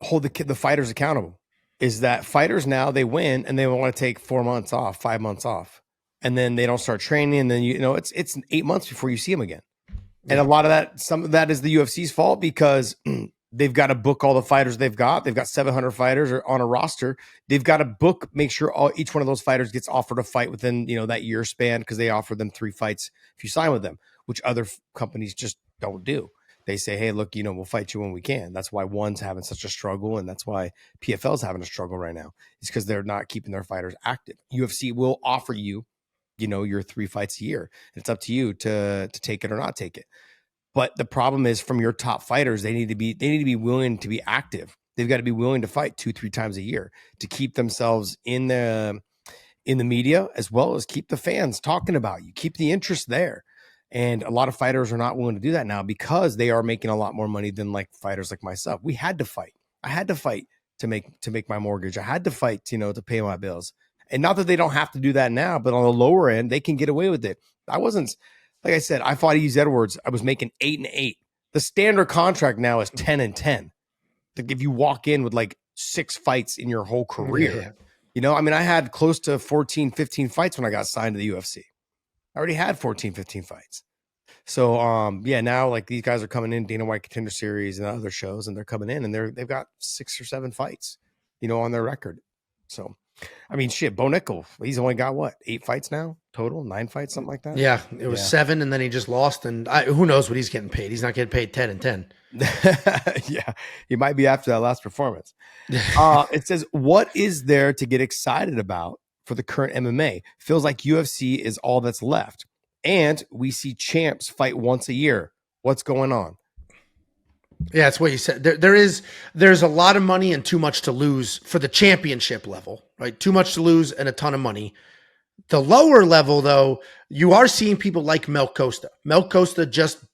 hold the fighters accountable. Is that fighters now, they win and they want to take 4 months off, 5 months off. And then they don't start training. And then, it's 8 months before you see them again. And a lot of that, some of that is the UFC's fault because they've got to book all the fighters they've got. They've got 700 fighters on a roster. They've got to book, make sure each one of those fighters gets offered a fight within, that year span because they offer them 3 fights if you sign with them, which other companies just don't do. They say, hey, look, we'll fight you when we can. That's why ONE's having such a struggle. And that's why PFL's having a struggle right now. It's because they're not keeping their fighters active. UFC will offer you, your 3 fights a year. It's up to you to take it or not take it. But the problem is from your top fighters, they need to be willing to be active. They've got to be willing to fight 2-3 times a year to keep themselves in the media, as well as keep the fans talking about you, keep the interest there. And a lot of fighters are not willing to do that now because they are making a lot more money than like fighters like myself. We had to fight. I had to fight to make my mortgage. I had to fight, to pay my bills. And not that they don't have to do that now, but on the lower end, they can get away with it. Like I said, I fought Ease Edwards. I was making 8-8. The standard contract now is 10-10. Like if you walk in with like 6 fights in your whole career, I had close to 14, 15 fights when I got signed to the UFC. I already had 14, 15 fights. So, now like these guys are coming in, Dana White Contender Series and other shows, and they're coming in and they've got 6 or 7 fights, on their record. So, Bo Nickel, he's only got 8 fights now total, 9 fights, something like that. Yeah, it was 7, and then he just lost. And who knows what he's getting paid? He's not getting paid 10-10. Yeah, he might be after that last performance. It says, what is there to get excited about for the current MMA? Feels like UFC is all that's left, and we see champs fight once a year. What's going on? Yeah, that's what you said. There's a lot of money and too much to lose for the championship level, right? Too much to lose and a ton of money. The lower level, though, you are seeing people like Mel Costa. Mel Costa just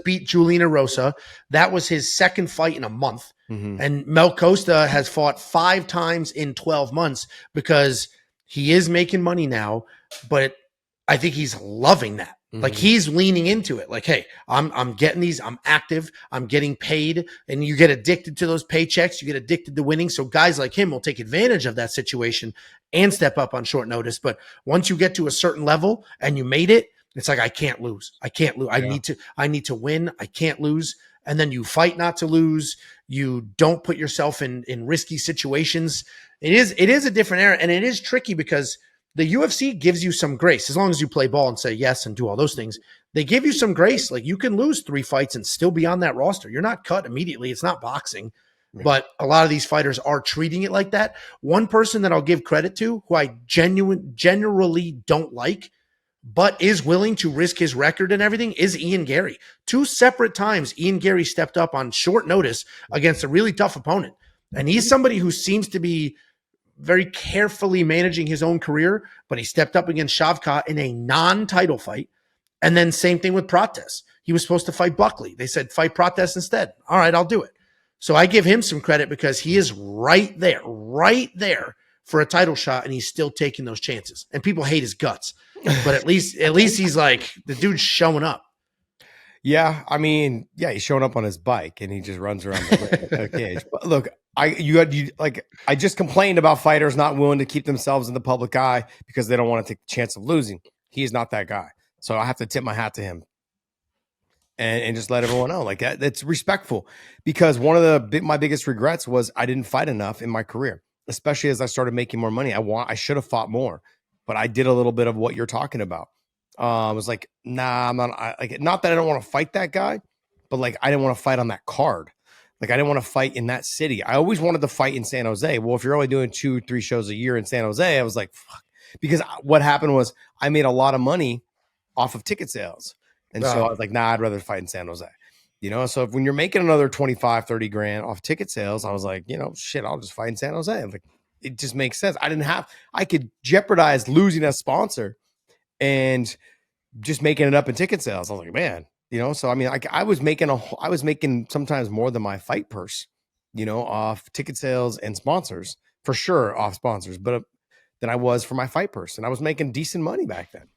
beat Juliana Rosa. That was his 2nd fight in a month. Mm-hmm. And Mel Costa has fought 5 times in 12 months because he is making money now, but I think he's loving that. Like he's leaning into it. Like, hey, I'm getting these. I'm active. I'm getting paid, and you get addicted to those paychecks. You get addicted to winning. So guys like him will take advantage of that situation and step up on short notice. But once you get to a certain level and you made it, it's like I can't lose. I can't lose. I need to win. I can't lose. And then you fight not to lose. You don't put yourself in risky situations. It is a different era, and it is tricky because the UFC gives you some grace as long as you play ball and say yes and do all those things. They give you some grace. Like you can lose 3 fights and still be on that roster. You're not cut immediately. It's not boxing, but a lot of these fighters are treating it like that. One person that I'll give credit to, who I generally don't like, but is willing to risk his record and everything, is Ian Gary. 2 separate times, Ian Gary stepped up on short notice against a really tough opponent. And he's somebody who seems to be very carefully managing his own career, but he stepped up against Shavkat in a non-title fight. And then same thing with Prates. He was supposed to fight Buckley. They said, fight Prates instead. All right, I'll do it. So I give him some credit because he is right there for a title shot, and he's still taking those chances. And people hate his guts, but at least he's like, the dude's showing up. Yeah, I mean, yeah, he's showing up on his bike and he just runs around the cage. But look, I just complained about fighters not willing to keep themselves in the public eye because they don't want to take the chance of losing. He is not that guy, so I have to tip my hat to him and just let everyone know, like that's respectful. Because one of my biggest regrets was I didn't fight enough in my career, especially as I started making more money. I should have fought more, but I did a little bit of what you're talking about. I was like, nah, I'm not. Not that I don't want to fight that guy, but like I didn't want to fight on that card. Like I didn't want to fight in that city. I always wanted to fight in San Jose. Well, if you're only doing 2-3 shows a year in San Jose, I was like, fuck. Because what happened was I made a lot of money off of ticket sales. And so I was like, nah, I'd rather fight in San Jose. So when you're making another 25, 30 grand off ticket sales, I was like, shit, I'll just fight in San Jose. I'm like, it just makes sense. I could jeopardize losing a sponsor and just making it up in ticket sales. I was like, man, so I mean, I was making sometimes more than my fight purse, off ticket sales and sponsors, for sure, off sponsors, but than I was for my fight purse. And I was making decent money back then.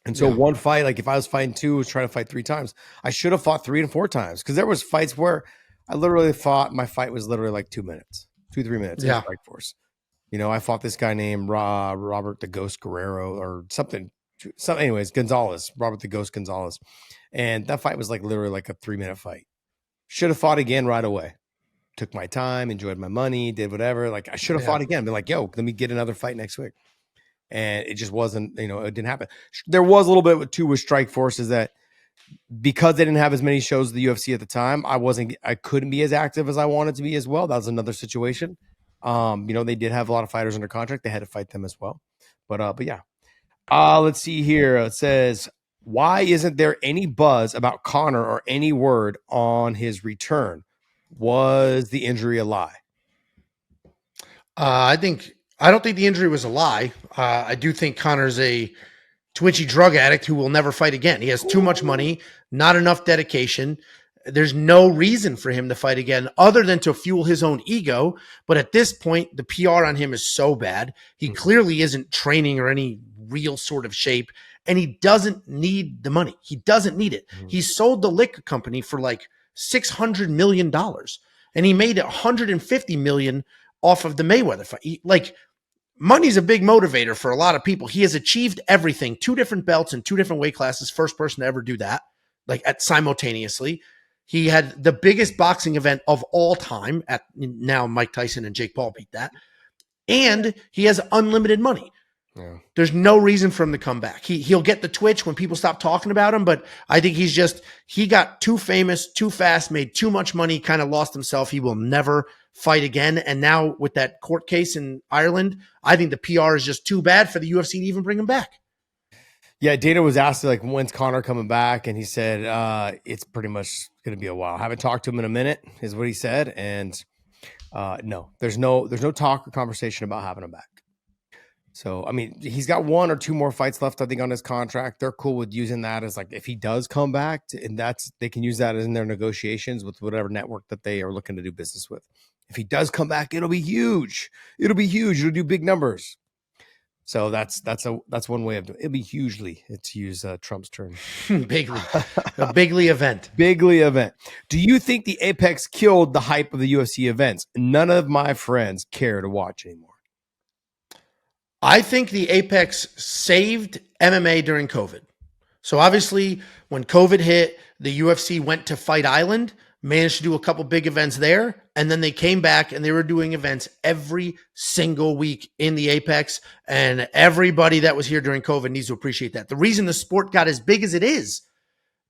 And so one fight, like if I was fighting 2, was trying to fight 3 times, I should have fought 3 and 4 times. Cause there was fights where I literally thought my fight was literally like 2 minutes, 2-3 minutes. Yeah. Strikeforce. I fought this guy named Robert the Ghost Guerrero or something. So anyways, Robert the Ghost Gonzalez. And that fight was like literally like a 3-minute fight. Should have fought again right away. Took my time, enjoyed my money, did whatever. Like I should have fought again. Been like, yo, let me get another fight next week. And it just wasn't, it didn't happen. There was a little bit too with Strikeforce is that because they didn't have as many shows at the UFC at the time, I couldn't be as active as I wanted to be as well. That was another situation. They did have a lot of fighters under contract. They had to fight them as well. But yeah. Let's see here. It says, why isn't there any buzz about Conor or any word on his return? Was the injury a lie? I don't think the injury was a lie. I do think Conor's a twitchy drug addict who will never fight again. He has too much money, not enough dedication. There's no reason for him to fight again other than to fuel his own ego. But at this point, the PR on him is so bad. He clearly isn't training or any real sort of shape, and he doesn't need the money. He doesn't need it. He sold the liquor company for like $600 million, and he made $150 million off of the Mayweather fight. Money's a big motivator for a lot of people. He has achieved everything, 2 different belts in 2 different weight classes, first person to ever do that, simultaneously. He had the biggest boxing event of all time at now Mike Tyson and Jake Paul beat that. And he has unlimited money. Yeah. There's no reason for him to come back. He'll get the twitch when people stop talking about him, but I think he got too famous, too fast, made too much money, kind of lost himself. He will never fight again. And now with that court case in Ireland, I think the PR is just too bad for the UFC to even bring him back. Yeah, Dana was asked like, when's Conor coming back? And he said, it's pretty much going to be a while. I haven't talked to him in a minute is what he said. And no, there's no talk or conversation about having him back. So, I mean, he's got 1 or 2 more fights left, I think, on his contract. They're cool with using that as like, if he does come back, and they can use that as in their negotiations with whatever network that they are looking to do business with. If he does come back, it'll be huge. It'll do big numbers. So that's one way of doing it. It'll be hugely, to use Trump's term. Bigly. A bigly event. Bigly event. Do you think the Apex killed the hype of the UFC events? None of my friends care to watch anymore. I think the Apex saved MMA during COVID. So obviously, when COVID hit, the UFC went to Fight Island, managed to do a couple big events there, and then they came back and they were doing events every single week in the Apex, and everybody that was here during COVID needs to appreciate that. The reason the sport got as big as it is,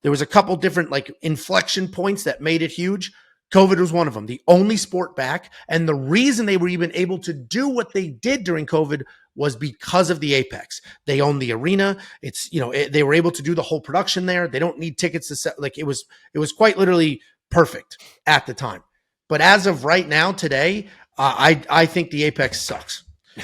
there was a couple different like inflection points that made it huge. COVID was one of them, the only sport back. And the reason they were even able to do what they did during COVID was because of the Apex. They own the arena. It's, they were able to do the whole production there. They don't need tickets to set. Like it was quite literally perfect at the time. But as of right now, today, I think the Apex sucks.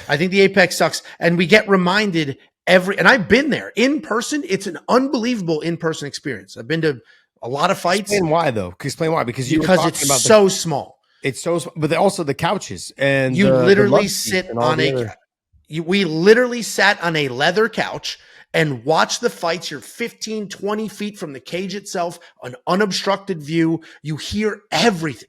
I think the Apex sucks. And we get reminded and I've been there in person. It's an unbelievable in-person experience. I've been to a lot of fights. Explain why though. Explain why. Because it's about so small. It's so small, but also the couches and you literally sit on we literally sat on a leather couch and watch the fights. You're 15, 20 feet from the cage itself, an unobstructed view. You hear everything.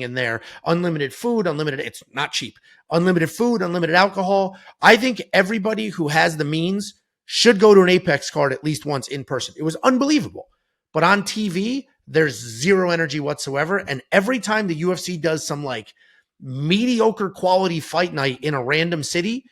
In there. Unlimited food, it's not cheap. Unlimited food, unlimited alcohol. I think everybody who has the means should go to an Apex card at least once in person. It was unbelievable. But on TV, there's zero energy whatsoever. And every time the UFC does some like mediocre quality fight night in a random city,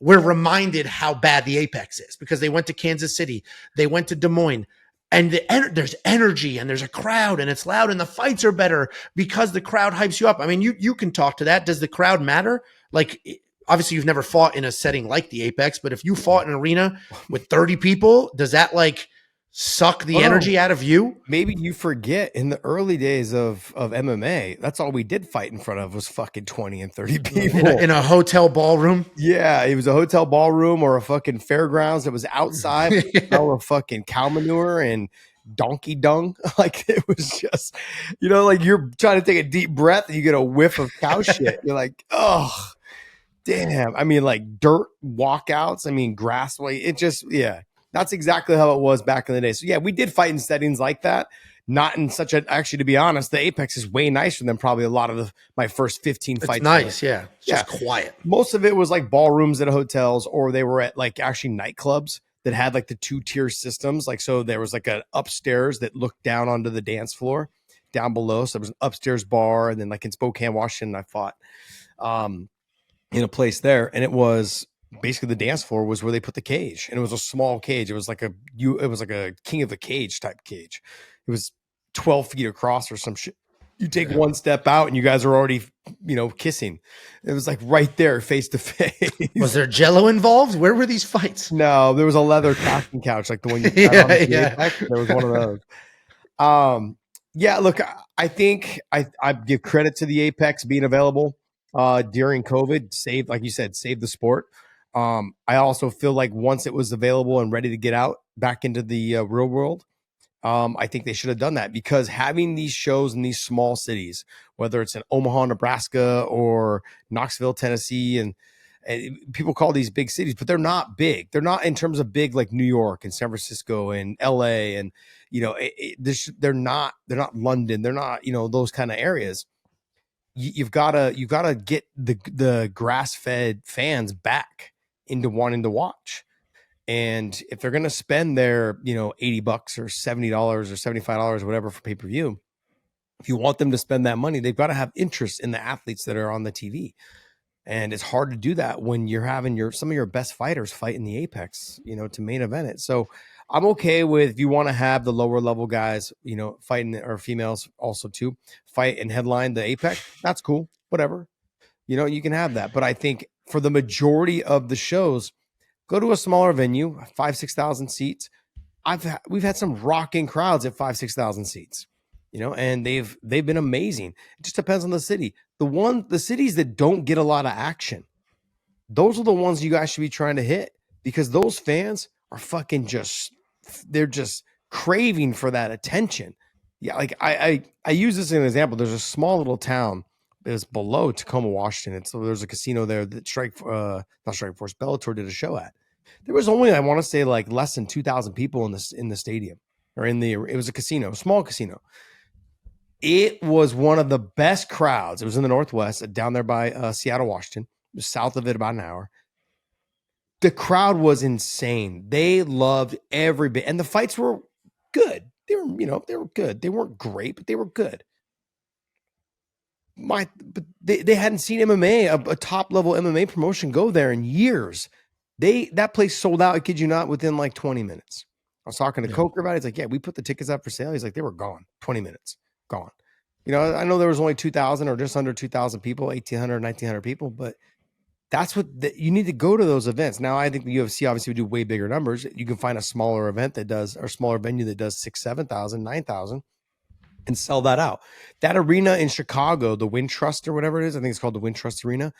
we're reminded how bad the Apex is because they went to Kansas City, they went to Des Moines, and there's energy and there's a crowd and it's loud and the fights are better because the crowd hypes you up. I mean, you can talk to that. Does the crowd matter? Like, obviously you've never fought in a setting like the Apex, but if you fought in an arena with 30 people, does that like suck the energy out of you? Maybe you forget in the early days of MMA, that's all we did fight in front of was fucking 20 and 30 people. In a hotel ballroom? Yeah, it was a hotel ballroom or a fucking fairgrounds that was outside. Smell of fucking cow manure and donkey dung. Like it was just, like you're trying to take a deep breath and you get a whiff of cow shit. You're like, oh, damn. I mean, like dirt walkouts. I mean, grass. Like it just, yeah. That's exactly how it was back in the day. So yeah, we did fight in settings like that. Not in such a, actually, to be honest, the Apex is way nicer than probably a lot of my first 15 fights. It's nice, yeah. It's just quiet. Most of it was like ballrooms at hotels, or they were at like actually nightclubs that had like the 2-tier systems. Like, so there was like an upstairs that looked down onto the dance floor down below. So there was an upstairs bar. And then like in Spokane, Washington, I fought in a place there, and it was basically the dance floor was where they put the cage, and it was a small cage. It was like a king of the cage type cage. It was 12 feet across or some shit. You take one step out and you guys are already, kissing. It was like right there, face to face. Was there Jello involved? Where were these fights? No, there was a leather casting couch, like the one you had on the Apex. There was one of those. Yeah, look, I think I give credit to the Apex being available during COVID. Like you said, saved the sport. I also feel like once it was available and ready to get out back into the real world, I think they should have done that, because having these shows in these small cities, whether it's in Omaha, Nebraska, or Knoxville, Tennessee, and people call these big cities, but they're not big. They're not in terms of big like New York and San Francisco and LA, and they're not London. They're not those kind of areas. You've got to get the grass-fed fans back into wanting to watch. And if they're going to spend their, $80 or $70 or $75, whatever, for pay-per-view, if you want them to spend that money, they've got to have interest in the athletes that are on the TV. And it's hard to do that when you're having some of your best fighters fight in the Apex, to main event it. So I'm okay with, if you want to have the lower level guys, fighting, or females also too, fight and headline the Apex, that's cool. Whatever, you can have that. But I think for the majority of the shows, go to a smaller venue, 5,000-6,000 seats. We've had some rocking crowds at 5,000-6,000 seats, and they've been amazing. It just depends on the city. The cities that don't get a lot of action, those are the ones you guys should be trying to hit, because those fans are fucking they're just craving for that attention. Yeah, like I use this as an example. There's a small little town it was below Tacoma, Washington. So there's a casino there that not Strikeforce, Bellator did a show at. There was only, I want to say, like less than 2,000 people in the stadium, or it was a casino, a small casino. It was one of the best crowds. It was in the Northwest, down there by Seattle, Washington. It was south of it about an hour. The crowd was insane. They loved every bit, and the fights were good. They were good. They weren't great, but they were good. But they hadn't seen MMA, a top level MMA promotion, go there in years. That place sold out, I kid you not, within like 20 minutes. I was talking to Coker about it. He's like, yeah, we put the tickets up for sale. He's like, they were gone. 20 minutes, gone. I know there was only 2,000 or just under 2,000 people, 1,800, 1,900 people, but that's what you need to go to those events. Now, I think the UFC obviously would do way bigger numbers. You can find a smaller event or smaller venue that does 6,000, 7,000, 9,000 and sell that out. That arena in Chicago, the Wintrust or whatever it is, I think it's called the Wintrust Arena.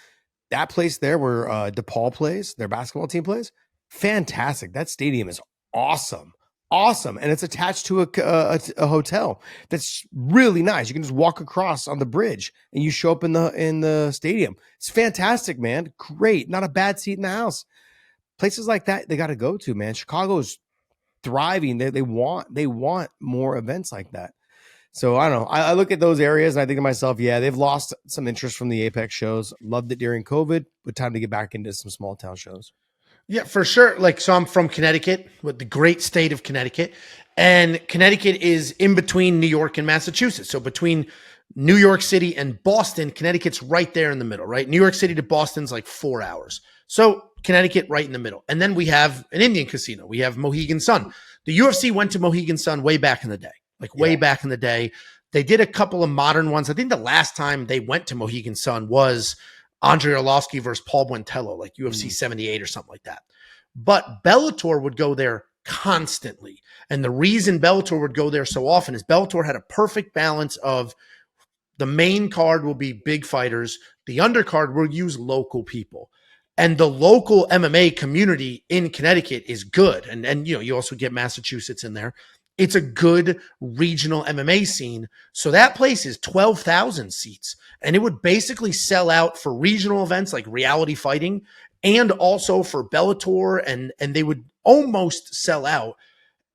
That place there where DePaul plays, their basketball team plays, fantastic. That stadium is awesome. Awesome. And it's attached to a hotel that's really nice. You can just walk across on the bridge and you show up in the stadium. It's fantastic, man. Great. Not a bad seat in the house. Places like that, they got to go to, man. Chicago's thriving. They want more events like that. So I don't know. I look at those areas and I think to myself, yeah, they've lost some interest from the Apex shows. Loved it during COVID, but time to get back into some small town shows. Yeah, for sure. So I'm from Connecticut, with the great state of Connecticut. And Connecticut is in between New York and Massachusetts. So between New York City and Boston, Connecticut's right there in the middle, right? New York City to Boston's like 4 hours. So Connecticut right in the middle. And then we have an Indian casino. We have Mohegan Sun. The UFC went to Mohegan Sun way back in the day, way back in the day. They did a couple of modern ones. I think the last time they went to Mohegan Sun was Andrei Arlovsky versus Paul Buentello, like UFC 78 or something like that. But Bellator would go there constantly. And the reason Bellator would go there so often is Bellator had a perfect balance of the main card will be big fighters. The undercard will use local people. And the local MMA community in Connecticut is good. And you also get Massachusetts in there. It's a good regional MMA scene. So that place is 12,000 seats. And it would basically sell out for regional events like reality fighting and also for Bellator. And they would almost sell out.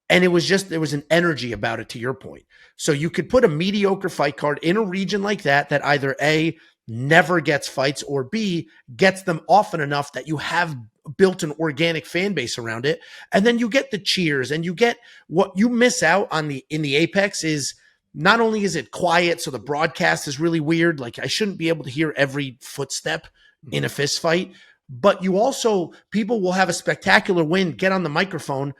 And there was an energy about it, to your point. So you could put a mediocre fight card in a region like that either A, never gets fights, or B, gets them often enough that you have built an organic fan base around it. And then you get the cheers, and you get what you miss out on in the Apex is not only is it quiet, so the broadcast is really weird. Like I shouldn't be able to hear every footstep in a fist fight, but people will have a spectacular win, get on the microphone,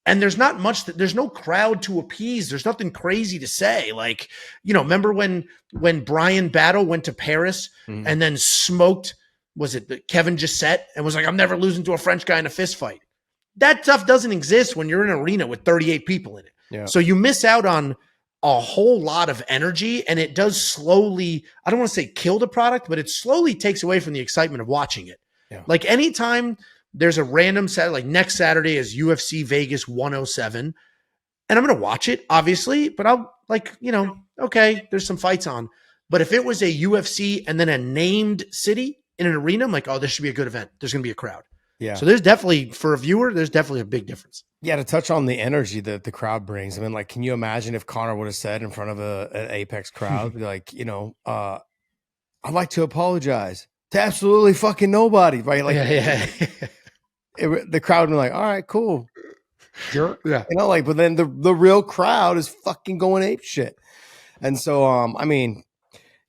and there's not much there's no crowd to appease. There's nothing crazy to say. Like, remember when Brian Battle went to Paris and then smoked, was it Kevin Gisette, and was like, I'm never losing to a French guy in a fist fight. That stuff doesn't exist when you're in an arena with 38 people in it. Yeah. So you miss out on a whole lot of energy, and it does slowly, I don't want to say kill the product, but it slowly takes away from the excitement of watching it. Yeah. Like anytime there's a random Saturday, like next Saturday is UFC Vegas 107. And I'm going to watch it, obviously, but I'll okay, there's some fights on. But if it was a UFC and then a named city in an arena, I'm like, oh, this should be a good event. There's going to be a crowd. Yeah. So there's definitely, for a viewer, there's definitely a big difference. Yeah, to touch on the energy that the crowd brings. I mean, like, can you imagine if Conor would have said in front of an Apex crowd, like, I'd like to apologize to absolutely fucking nobody, right? Like, the crowd would be like, all right, cool. Sure. Yeah. But then the real crowd is fucking going ape shit. And so, I mean,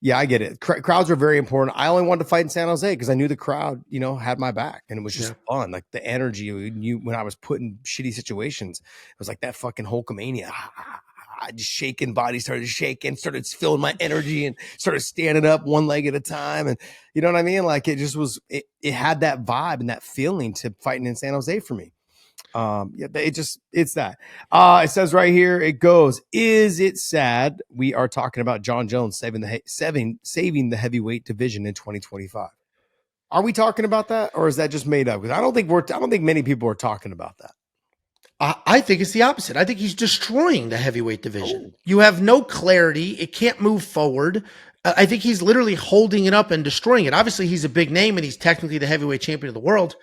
yeah, I get it. Crowds are very important. I only wanted to fight in San Jose because I knew the crowd, had my back, and it was just fun. Like the energy when I was put in shitty situations, it was like that fucking Hulkamania. Just shaking, body started shaking, started feeling my energy, and started standing up one leg at a time. And you know what I mean? Like it just was, it had that vibe and that feeling to fighting in San Jose for me. It's that. It says right here, it goes, is it sad we are talking about Jon Jones saving the heavyweight division in 2025? Are we talking about that, or is that just made up? Because I don't think many people are talking about that. I think it's the opposite. I think he's destroying the heavyweight division. Oh. You have no clarity. It can't move forward. I think he's literally holding it up and destroying it. Obviously, he's a big name and he's technically the heavyweight champion of the world,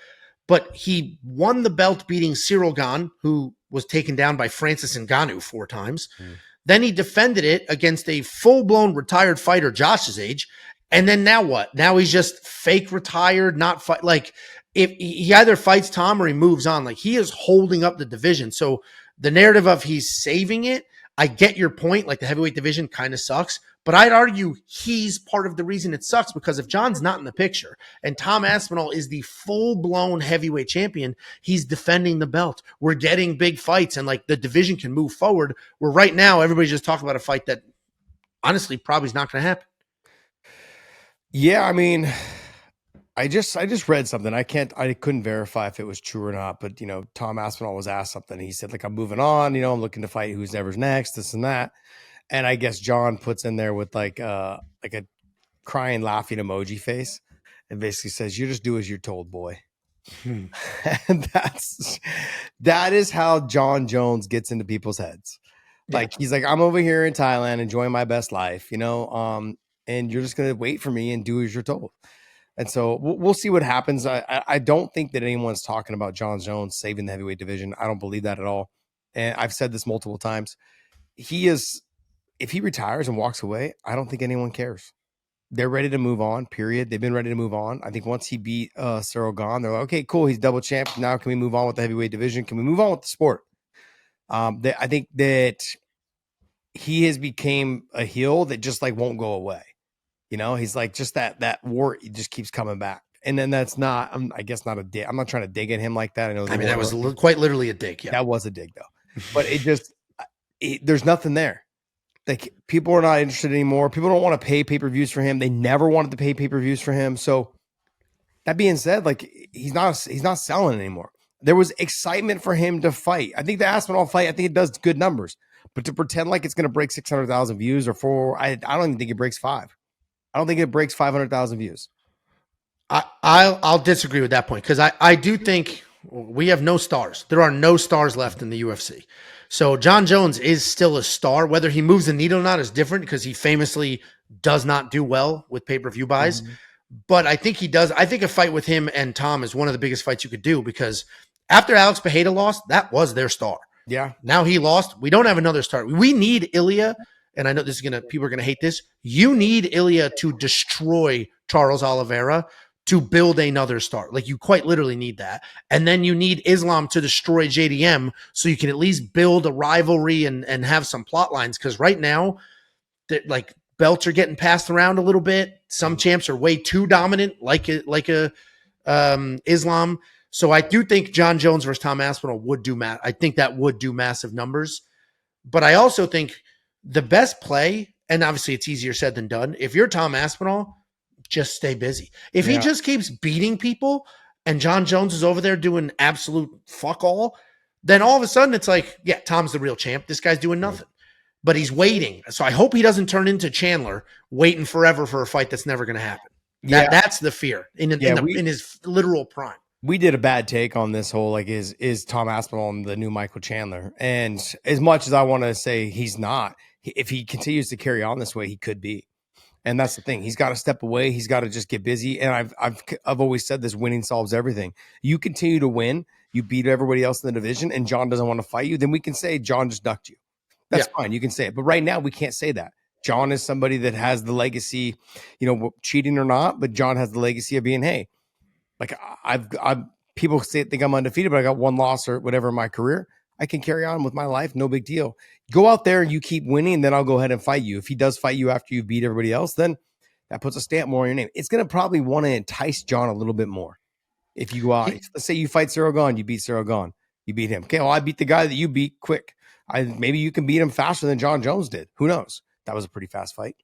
but he won the belt beating Cyril Gane, who was taken down by Francis Ngannou 4 times. Then he defended it against a full-blown retired fighter Josh's age. And then now what? Now he's just fake retired, not fight. Like, if he either fights Tom or he moves on, like he is holding up the division. So the narrative of he's saving it, I get your point. Like the heavyweight division kind of sucks, but I'd argue he's part of the reason it sucks, because if Jon's not in the picture and Tom Aspinall is the full-blown heavyweight champion, he's defending the belt. We're getting big fights and like the division can move forward. Where right now everybody's just talking about a fight that honestly probably is not going to happen. Yeah, I mean, I just read something. I couldn't verify if it was true or not, but Tom Aspinall was asked something. He said, like, I'm moving on, I'm looking to fight who's ever's next, this and that. And I guess Jon puts in there with like a crying, laughing emoji face and basically says, you just do as you're told, boy. And that is how Jon Jones gets into people's heads. Like, he's like, I'm over here in Thailand enjoying my best life, and you're just going to wait for me and do as you're told. And so we'll see what happens. I don't think that anyone's talking about Jon Jones saving the heavyweight division. I don't believe that at all. And I've said this multiple times. If he retires and walks away, I don't think anyone cares. They're ready to move on, period. They've been ready to move on. I think once he beat Cyril Gane, they're like, okay, cool. He's double champ. Now can we move on with the heavyweight division? Can we move on with the sport? I think that he has became a heel that just like won't go away. He's like just that war. He just keeps coming back. And then that's not, I guess not a dig. I'm not trying to dig at him like that. I mean, that was quite literally a dig. Yeah, that was a dig though. But there's nothing there. Like, people are not interested anymore. People don't want to pay pay-per-views for him. They never wanted to pay pay-per-views for him. So that being said, like, he's not selling anymore. There was excitement for him to fight. I think the Aspinall fight, I think it does good numbers, but to pretend like it's going to break 600,000 views or 4, I don't even think it breaks 5. I don't think it breaks 500,000 views. I'll disagree with that point, because I do think we have no stars. There are no stars left in the UFC. So Jon Jones is still a star. Whether he moves the needle or not is different, because he famously does not do well with pay-per-view buys. Mm-hmm. But I think he does. I think a fight with him and Tom is one of the biggest fights you could do, because after Alex Pereira lost, that was their star. Yeah. Now he lost. We don't have another star. We need Ilya. And I know people are going to hate this. You need Ilya to destroy Charles Oliveira to build another star. Like, you quite literally need that. And then you need Islam to destroy JDM so you can at least build a rivalry and have some plot lines. Because right now, like, belts are getting passed around a little bit. Some champs are way too dominant, like Islam. So I do think Jon Jones versus Tom Aspinall would do I think that would do massive numbers. But I also think the best play, and obviously it's easier said than done, if you're Tom Aspinall, just stay busy. If he just keeps beating people and Jon Jones is over there doing absolute fuck all, then all of a sudden it's like, yeah, Tom's the real champ. This guy's doing nothing. But he's waiting. So I hope he doesn't turn into Chandler, waiting forever for a fight that's never going to happen. That's the fear in his literal prime. We did a bad take on this whole, like, is Tom Aspinall the new Michael Chandler? And as much as I want to say he's not, if he continues to carry on this way, he could be. And that's the thing. He's got to step away. He's got to just get busy. And I've always said this: winning solves everything. You continue to win, you beat everybody else in the division, and Jon doesn't want to fight you, then we can say Jon just ducked you. That's fine. You can say it. But right now, we can't say that. Jon is somebody that has the legacy, cheating or not, but Jon has the legacy of being, hey, like, I've people think I'm undefeated, but I got one loss or whatever in my career. I can carry on with my life. No big deal. Go out there and you keep winning, and then I'll go ahead and fight you. If he does fight you after you beat everybody else, then that puts a stamp more on your name. It's going to probably want to entice Jon a little bit more. If you go out, let's say you fight Cyril Gane, you beat Cyril Gane, you beat him. Okay, well, I beat the guy that you beat quick. Maybe you can beat him faster than Jon Jones did. Who knows? That was a pretty fast fight.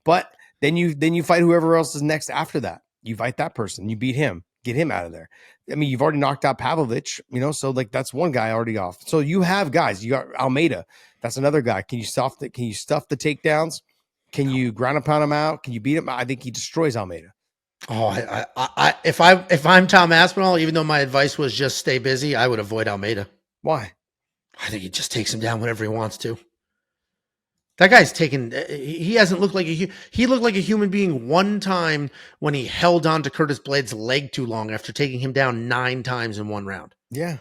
But then you fight whoever else is next after that. You fight that person. You beat him. Get him out of there. I mean, you've already knocked out Pavlovich, so like that's one guy already off. So you have guys. You got Almeida. That's another guy. Can you stuff the takedowns? Can you ground and pound him out? Can you beat him? I think he destroys Almeida. Oh, if I'm Tom Aspinall, even though my advice was just stay busy, I would avoid Almeida. Why? I think he just takes him down whenever he wants to. That guy's taken. He hasn't looked like he looked like a human being one time when he held on to Curtis Blade's leg too long after taking him down 9 times in one round. Yeah.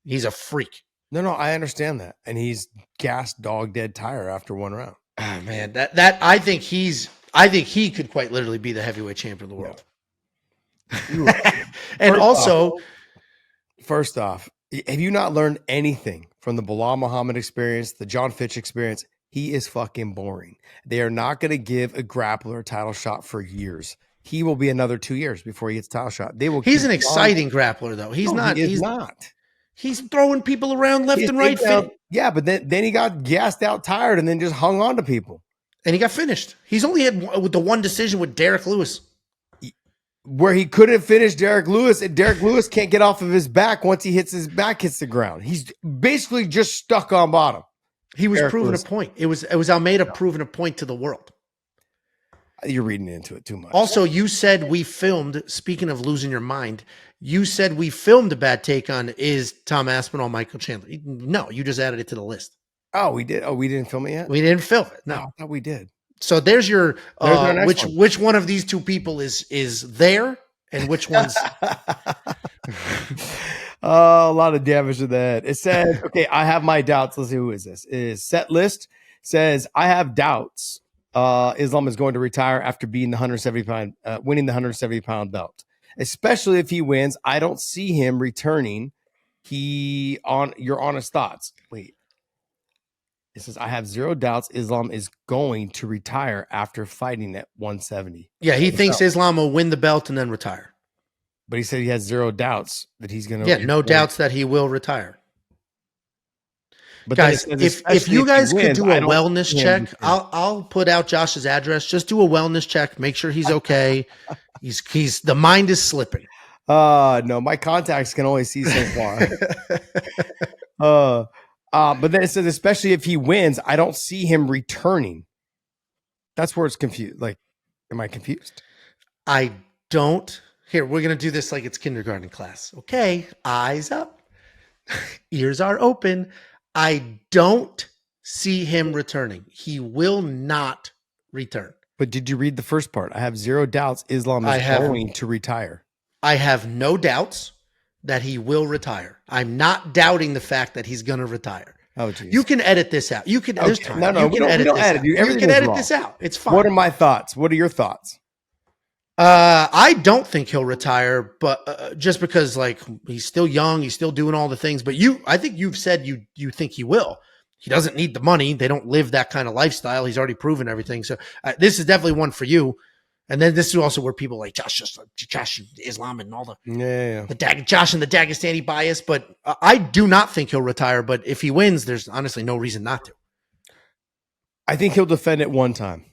He's a freak. No, I understand that. And he's gassed dog dead tire after one round. Oh man, that I think he could quite literally be the heavyweight champion of the world. Yeah. And also, first off, have you not learned anything from the Bilal Muhammad experience, the John Fitch experience? He is fucking boring. They are not going to give a grappler a title shot for years. He will be another 2 years before he gets a title shot. They will. He's an exciting grappler, though. He's not. He's not. He's throwing people around left and right. Yeah, but then he got gassed out, tired, and then just hung on to people. And he got finished. He's only had with the one decision with Derek Lewis, where he could have finished Derek Lewis, and Derek Lewis can't get off of his back once his back hits the ground. He's basically just stuck on bottom. He was proving a point. It was Almeida proving a point to the world. You're reading into it too much. Also, you said we filmed, speaking of losing your mind, you said we filmed a bad take on is Tom Aspinall, Michael Chandler. No, you just added it to the list. Oh, we did. Oh, we didn't film it yet? We didn't film it. No. I thought we did. So there's your There's which one of these two people is there and which one's Oh, a lot of damage to that. It says, okay, I have my doubts. Let's see, who is this? Is Set List says, I have doubts. Islam is going to retire after being winning the 170-pound belt, especially if he wins. I don't see him returning. Your honest thoughts. Wait. It says, I have zero doubts Islam is going to retire after fighting at 170. Yeah, he thinks Islam will win the belt and then retire. But he said he has zero doubts that he's going to. Yeah, no doubts that he will retire. But guys, if you guys could do a wellness check, I'll put out Josh's address. Just do a wellness check. Make sure he's okay. He's the mind is slipping. No, my contacts can only see so far. But then it says, especially if he wins, I don't see him returning. That's where it's confused. Like, am I confused? I don't. Here, we're going to do this like it's kindergarten class. Okay, eyes up. Ears are open. I don't see him returning. He will not return. But did you read the first part? I have zero doubts Islam is going to retire. I have no doubts that he will retire. I'm not doubting the fact that he's going to retire. Oh, geez. You can edit this out. You can. Okay. There's time. No, we don't edit. You can edit this out. It's fine. What are my thoughts? What are your thoughts? I don't think he'll retire, but just because like he's still young, he's still doing all the things. But I think you've said you think he will. He doesn't need the money. They don't live that kind of lifestyle. He's already proven everything. So this is definitely one for you. And then this is also where people like Josh Islam and all the Josh and the Dagestani bias. But I do not think he'll retire. But if he wins, there's honestly no reason not to. I think he'll defend it one time.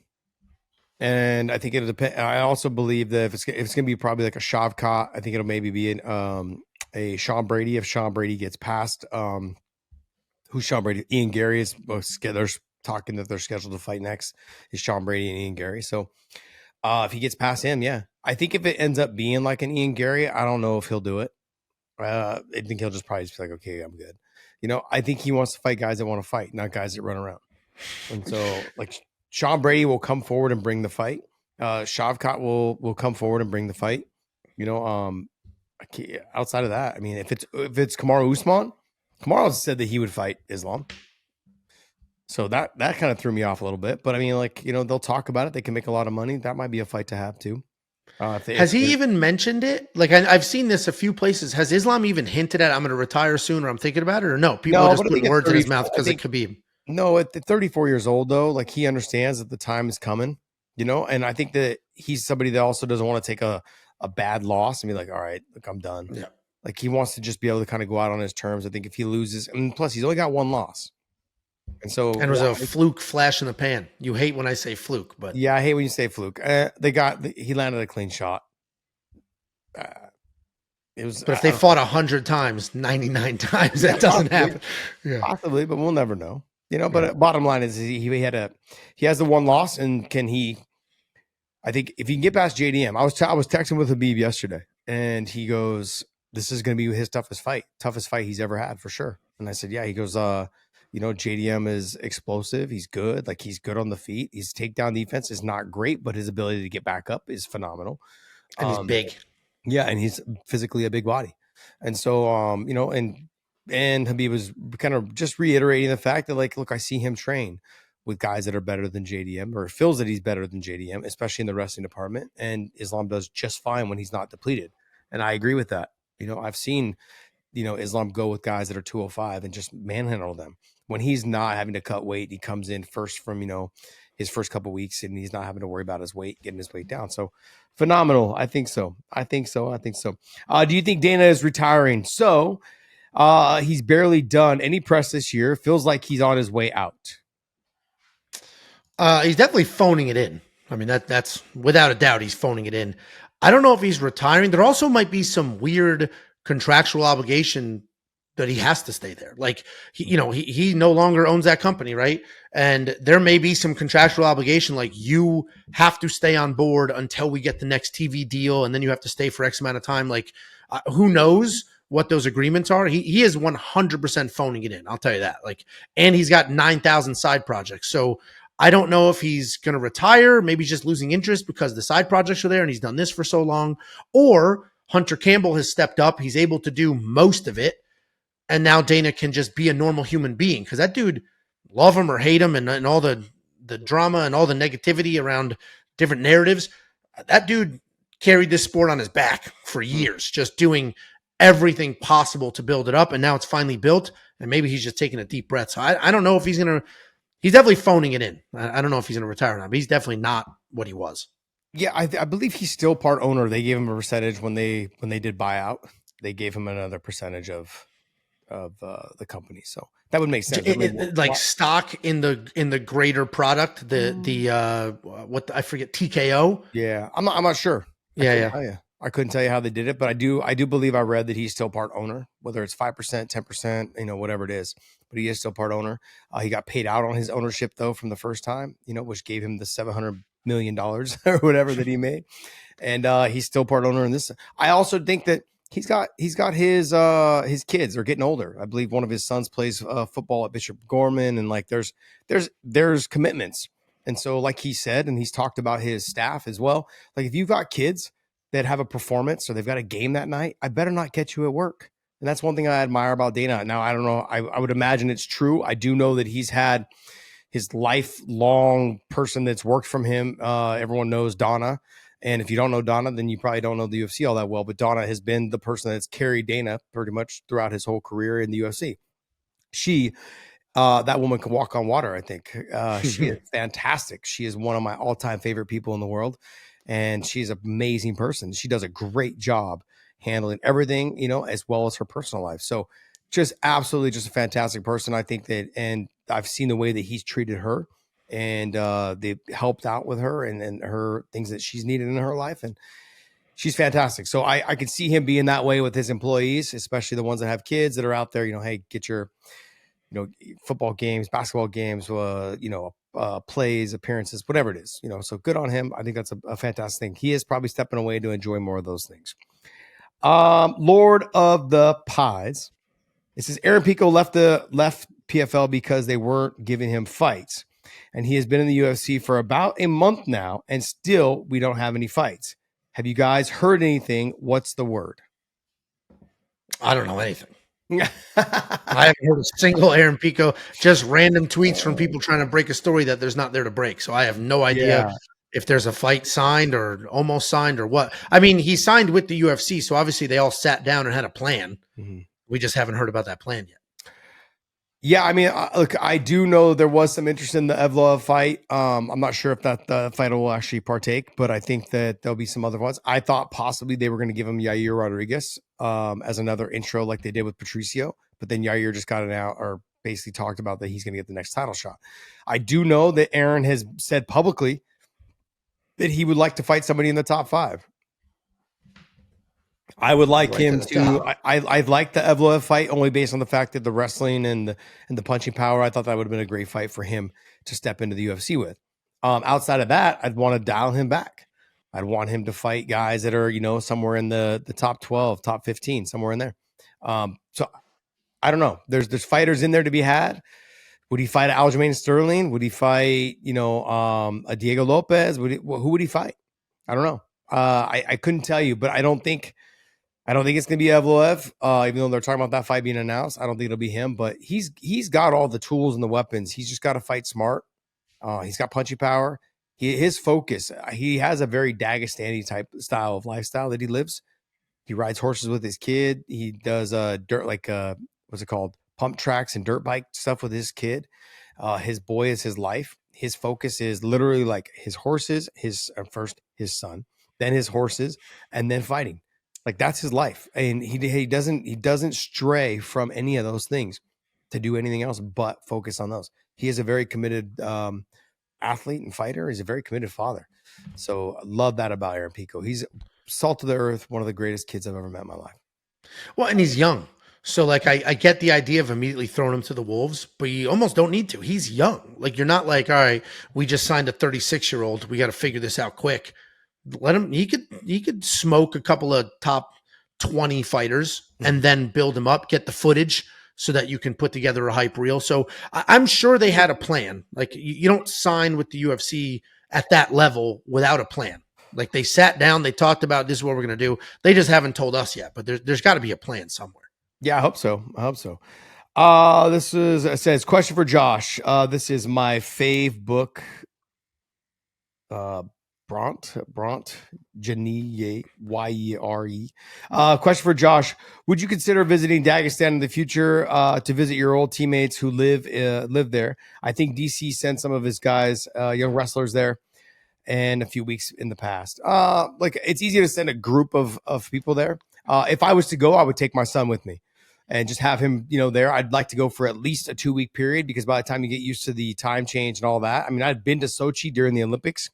And I think it'll depend. I also believe that if it's going to be probably like a Shavkat, I think it'll maybe be a Sean Brady. If Sean Brady gets past, who's Sean Brady? Ian Gary is. They're talking that they're scheduled to fight next. Is Sean Brady and Ian Gary? So if he gets past him, yeah, I think if it ends up being like an Ian Gary, I don't know if he'll do it. I think he'll just probably be like, okay, I'm good. I think he wants to fight guys that want to fight, not guys that run around. And so like. Sean Brady will come forward and bring the fight. Shavkat will come forward and bring the fight. Outside of that, I mean, if it's Kamaru Usman, Kamaru said that he would fight Islam. So that kind of threw me off a little bit. But I mean, like, they'll talk about it. They can make a lot of money. That might be a fight to have too. Has he even mentioned it? Like I've seen this a few places. Has Islam even hinted at I'm going to retire soon or I'm thinking about it? Or no? People are just putting words in his mouth because it could be. No, at 34 years old, though, like he understands that the time is coming, and I think that he's somebody that also doesn't want to take a bad loss and be like, all right, look, I'm done. Yeah. Like he wants to just be able to kind of go out on his terms. I think if he loses, and plus he's only got one loss. And so it was a fluke flash in the pan. You hate when I say fluke, but yeah, I hate when you say fluke. He landed a clean shot. But if they fought 100 times, 99 times, that doesn't happen. Yeah. Possibly, but we'll never know. But bottom line is he has the one loss, and I think if he can get past JDM, I was texting with Habib yesterday, and he goes, "This is going to be his toughest fight he's ever had for sure." And I said, "Yeah." He goes, JDM is explosive. He's good. Like, he's good on the feet. His takedown defense is not great, but his ability to get back up is phenomenal. And he's big. Yeah, and he's physically a big body. And so, and Habib was kind of just reiterating the fact that, like, look, I see him train with guys that are better than JDM, or feels that he's better than JDM, especially in the wrestling department. And Islam does just fine when he's not depleted. And I agree with that. I've seen, Islam go with guys that are 205 and just manhandle them. When he's not having to cut weight, he comes in first from, his first couple of weeks, and he's not having to worry about his weight, getting his weight down. So phenomenal. I think so. Do you think Dana is retiring? So he's barely done any press this year. Feels like he's on his way out. He's definitely phoning it in. I mean, that's without a doubt, he's phoning it in. I don't know if he's retiring. There also might be some weird contractual obligation that he has to stay there. Like, he no longer owns that company, right? And there may be some contractual obligation, like you have to stay on board until we get the next TV deal, and then you have to stay for X amount of time. Like, who knows what those agreements are? He is 100% phoning it in. I'll tell you that. Like, and he's got 9,000 side projects. So I don't know if he's going to retire, maybe just losing interest because the side projects are there and he's done this for so long, or Hunter Campbell has stepped up. He's able to do most of it. And now Dana can just be a normal human being, because that dude, love him or hate him, and all the drama and all the negativity around different narratives, that dude carried this sport on his back for years, just doing everything possible to build it up. And now it's finally built, and maybe he's just taking a deep breath. So I don't know if he's definitely phoning it in. I don't know if he's going to retire or not, but he's definitely not what he was. Yeah, I believe he's still part owner. They gave him a percentage when they did buyout. They gave him another percentage of the company, so that would make sense. Like stock in the greater product, what I forget, TKO. Yeah, I'm not sure. I couldn't tell you how they did it, but I do believe I read that he's still part owner, whether it's 5%, 10%, whatever it is. But he is still part owner. He got paid out on his ownership though from the first time, which gave him the $700 million or whatever that he made, and he's still part owner in this. I also think that he's got his kids are getting older. I believe one of his sons plays football at Bishop Gorman, and like there's commitments. And so, like he said, and he's talked about his staff as well. Like, if you've got kids that have a performance or they've got a game that night, I better not catch you at work. And that's one thing I admire about Dana. Now, I don't know. I would imagine it's true. I do know that he's had his lifelong person that's worked from him. Everyone knows Donna. And if you don't know Donna, then you probably don't know the UFC all that well. But Donna has been the person that's carried Dana pretty much throughout his whole career in the UFC. She, that woman can walk on water, I think. She is fantastic. She is one of my all-time favorite people in the world. And she's an amazing person. She does a great job handling everything, as well as her personal life. So just absolutely just a fantastic person. I think that, and I've seen the way that he's treated her, and they've helped out with her and her things that she's needed in her life. And she's fantastic. So I could see him being that way with his employees, especially the ones that have kids that are out there, hey, get your, football games, basketball games, plays, appearances, whatever it is, so good on him. I think that's a fantastic thing. He is probably stepping away to enjoy more of those things. Lord of the Pies. It says Aaron Pico left PFL because they weren't giving him fights. And he has been in the UFC for about a month now, and still we don't have any fights. Have you guys heard anything? What's the word? I don't know anything. I haven't heard a single Aaron Pico, just random tweets from people trying to break a story that there's not there to break. So I have no idea if there's a fight signed or almost signed or what. I mean, he signed with the UFC, so obviously they all sat down and had a plan. Mm-hmm. We just haven't heard about that plan yet. Yeah, I mean, look, I do know there was some interest in the Evloev fight. I'm not sure if the fight will actually partake, but I think that there'll be some other ones. I thought possibly they were going to give him Yair Rodriguez as another intro like they did with Patricio, but then Yair just got it out, or basically talked about that he's going to get the next title shot. I do know that Aaron has said publicly that he would like to fight somebody in the top 5. I would like him to. I like the Evloev fight only based on the fact that the wrestling and the punching power. I thought that would have been a great fight for him to step into the UFC with. Outside of that, I'd want to dial him back. I'd want him to fight guys that are somewhere in the top 12, top 15, somewhere in there. So I don't know. There's fighters in there to be had. Would he fight Aljamain Sterling? Would he fight, a Diego Lopez? Who would he fight? I don't know. I couldn't tell you, but I don't think it's gonna be Evloev. Even though they're talking about that fight being announced, I don't think it'll be him. But he's got all the tools and the weapons. He's just got to fight smart. He's got punchy power. His focus. He has a very Dagestani type style of lifestyle that he lives. He rides horses with his kid. He does dirt what's it called? Pump tracks and dirt bike stuff with his kid. His boy is his life. His focus is literally like his horses, first his son, then his horses, and then fighting. Like that's his life. And he doesn't stray from any of those things to do anything else but focus on those. He is a very committed athlete and fighter. He's a very committed father. So I love that about Aaron Pico. He's salt of the earth, one of the greatest kids I've ever met in my life. Well, and he's young. So like I get the idea of immediately throwing him to the wolves, but you almost don't need to. He's young. Like you're not like, all right, we just signed a 36-year-old. We got to figure this out quick. Let him, he could smoke a couple of top 20 fighters and then build him up, get the footage so that you can put together a hype reel. So I'm sure they had a plan. Like you don't sign with the UFC at that level without a plan. Like they sat down, they talked about this is what we're going to do. They just haven't told us yet, but there's got to be a plan somewhere. Yeah, I hope so. It says question for Josh. This is my fave book. Bront, Janie, Yere. Question for Josh. Would you consider visiting Dagestan in the future to visit your old teammates who live there? I think DC sent some of his guys, young wrestlers there, and a few weeks in the past. Like it's easy to send a group of people there. If I was to go, I would take my son with me and just have him, there. I'd like to go for at least a 2-week period because by the time you get used to the time change and all that, I mean, I'd been to Sochi during the Olympics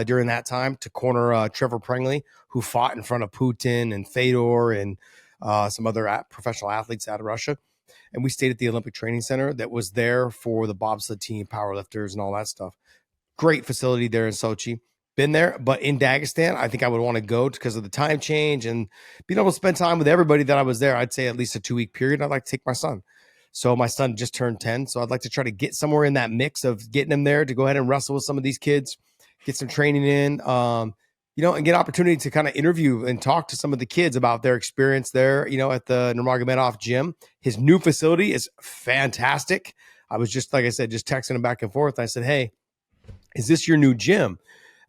during that time to corner Trevor Prengley, who fought in front of Putin and Fedor and some other professional athletes out of Russia. And we stayed at the Olympic Training Center that was there for the bobsled team, powerlifters, and all that stuff. Great facility there in Sochi. Been there, but in Dagestan, I think I would want to go because of the time change and being able to spend time with everybody that I was there. I'd say at least a 2-week period. I'd like to take my son. So my son just turned 10. So I'd like to try to get somewhere in that mix of getting him there to go ahead and wrestle with some of these kids, get some training in, and get opportunity to kind of interview and talk to some of the kids about their experience there, at the Nurmagomedov gym. His new facility is fantastic. I was just, like I said, just texting him back and forth. I said, hey, is this your new gym?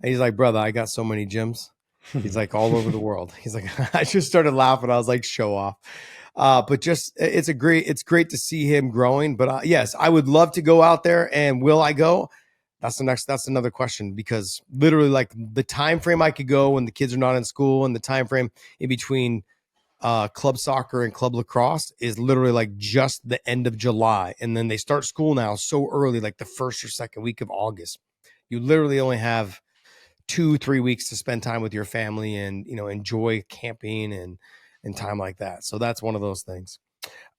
And he's like, brother, I got so many gyms. He's like, all over the world. He's like, I just started laughing. I was like, show off. But just, it's great to see him growing. But yes, I would love to go out there. And will I go? That's another question, because literally like the time frame I could go when the kids are not in school and the time frame in between club soccer and club lacrosse is literally like just the end of July. And then they start school now so early, like the first or second week of August. You literally only have 2-3 weeks to spend time with your family and, enjoy camping and time like that. So that's one of those things.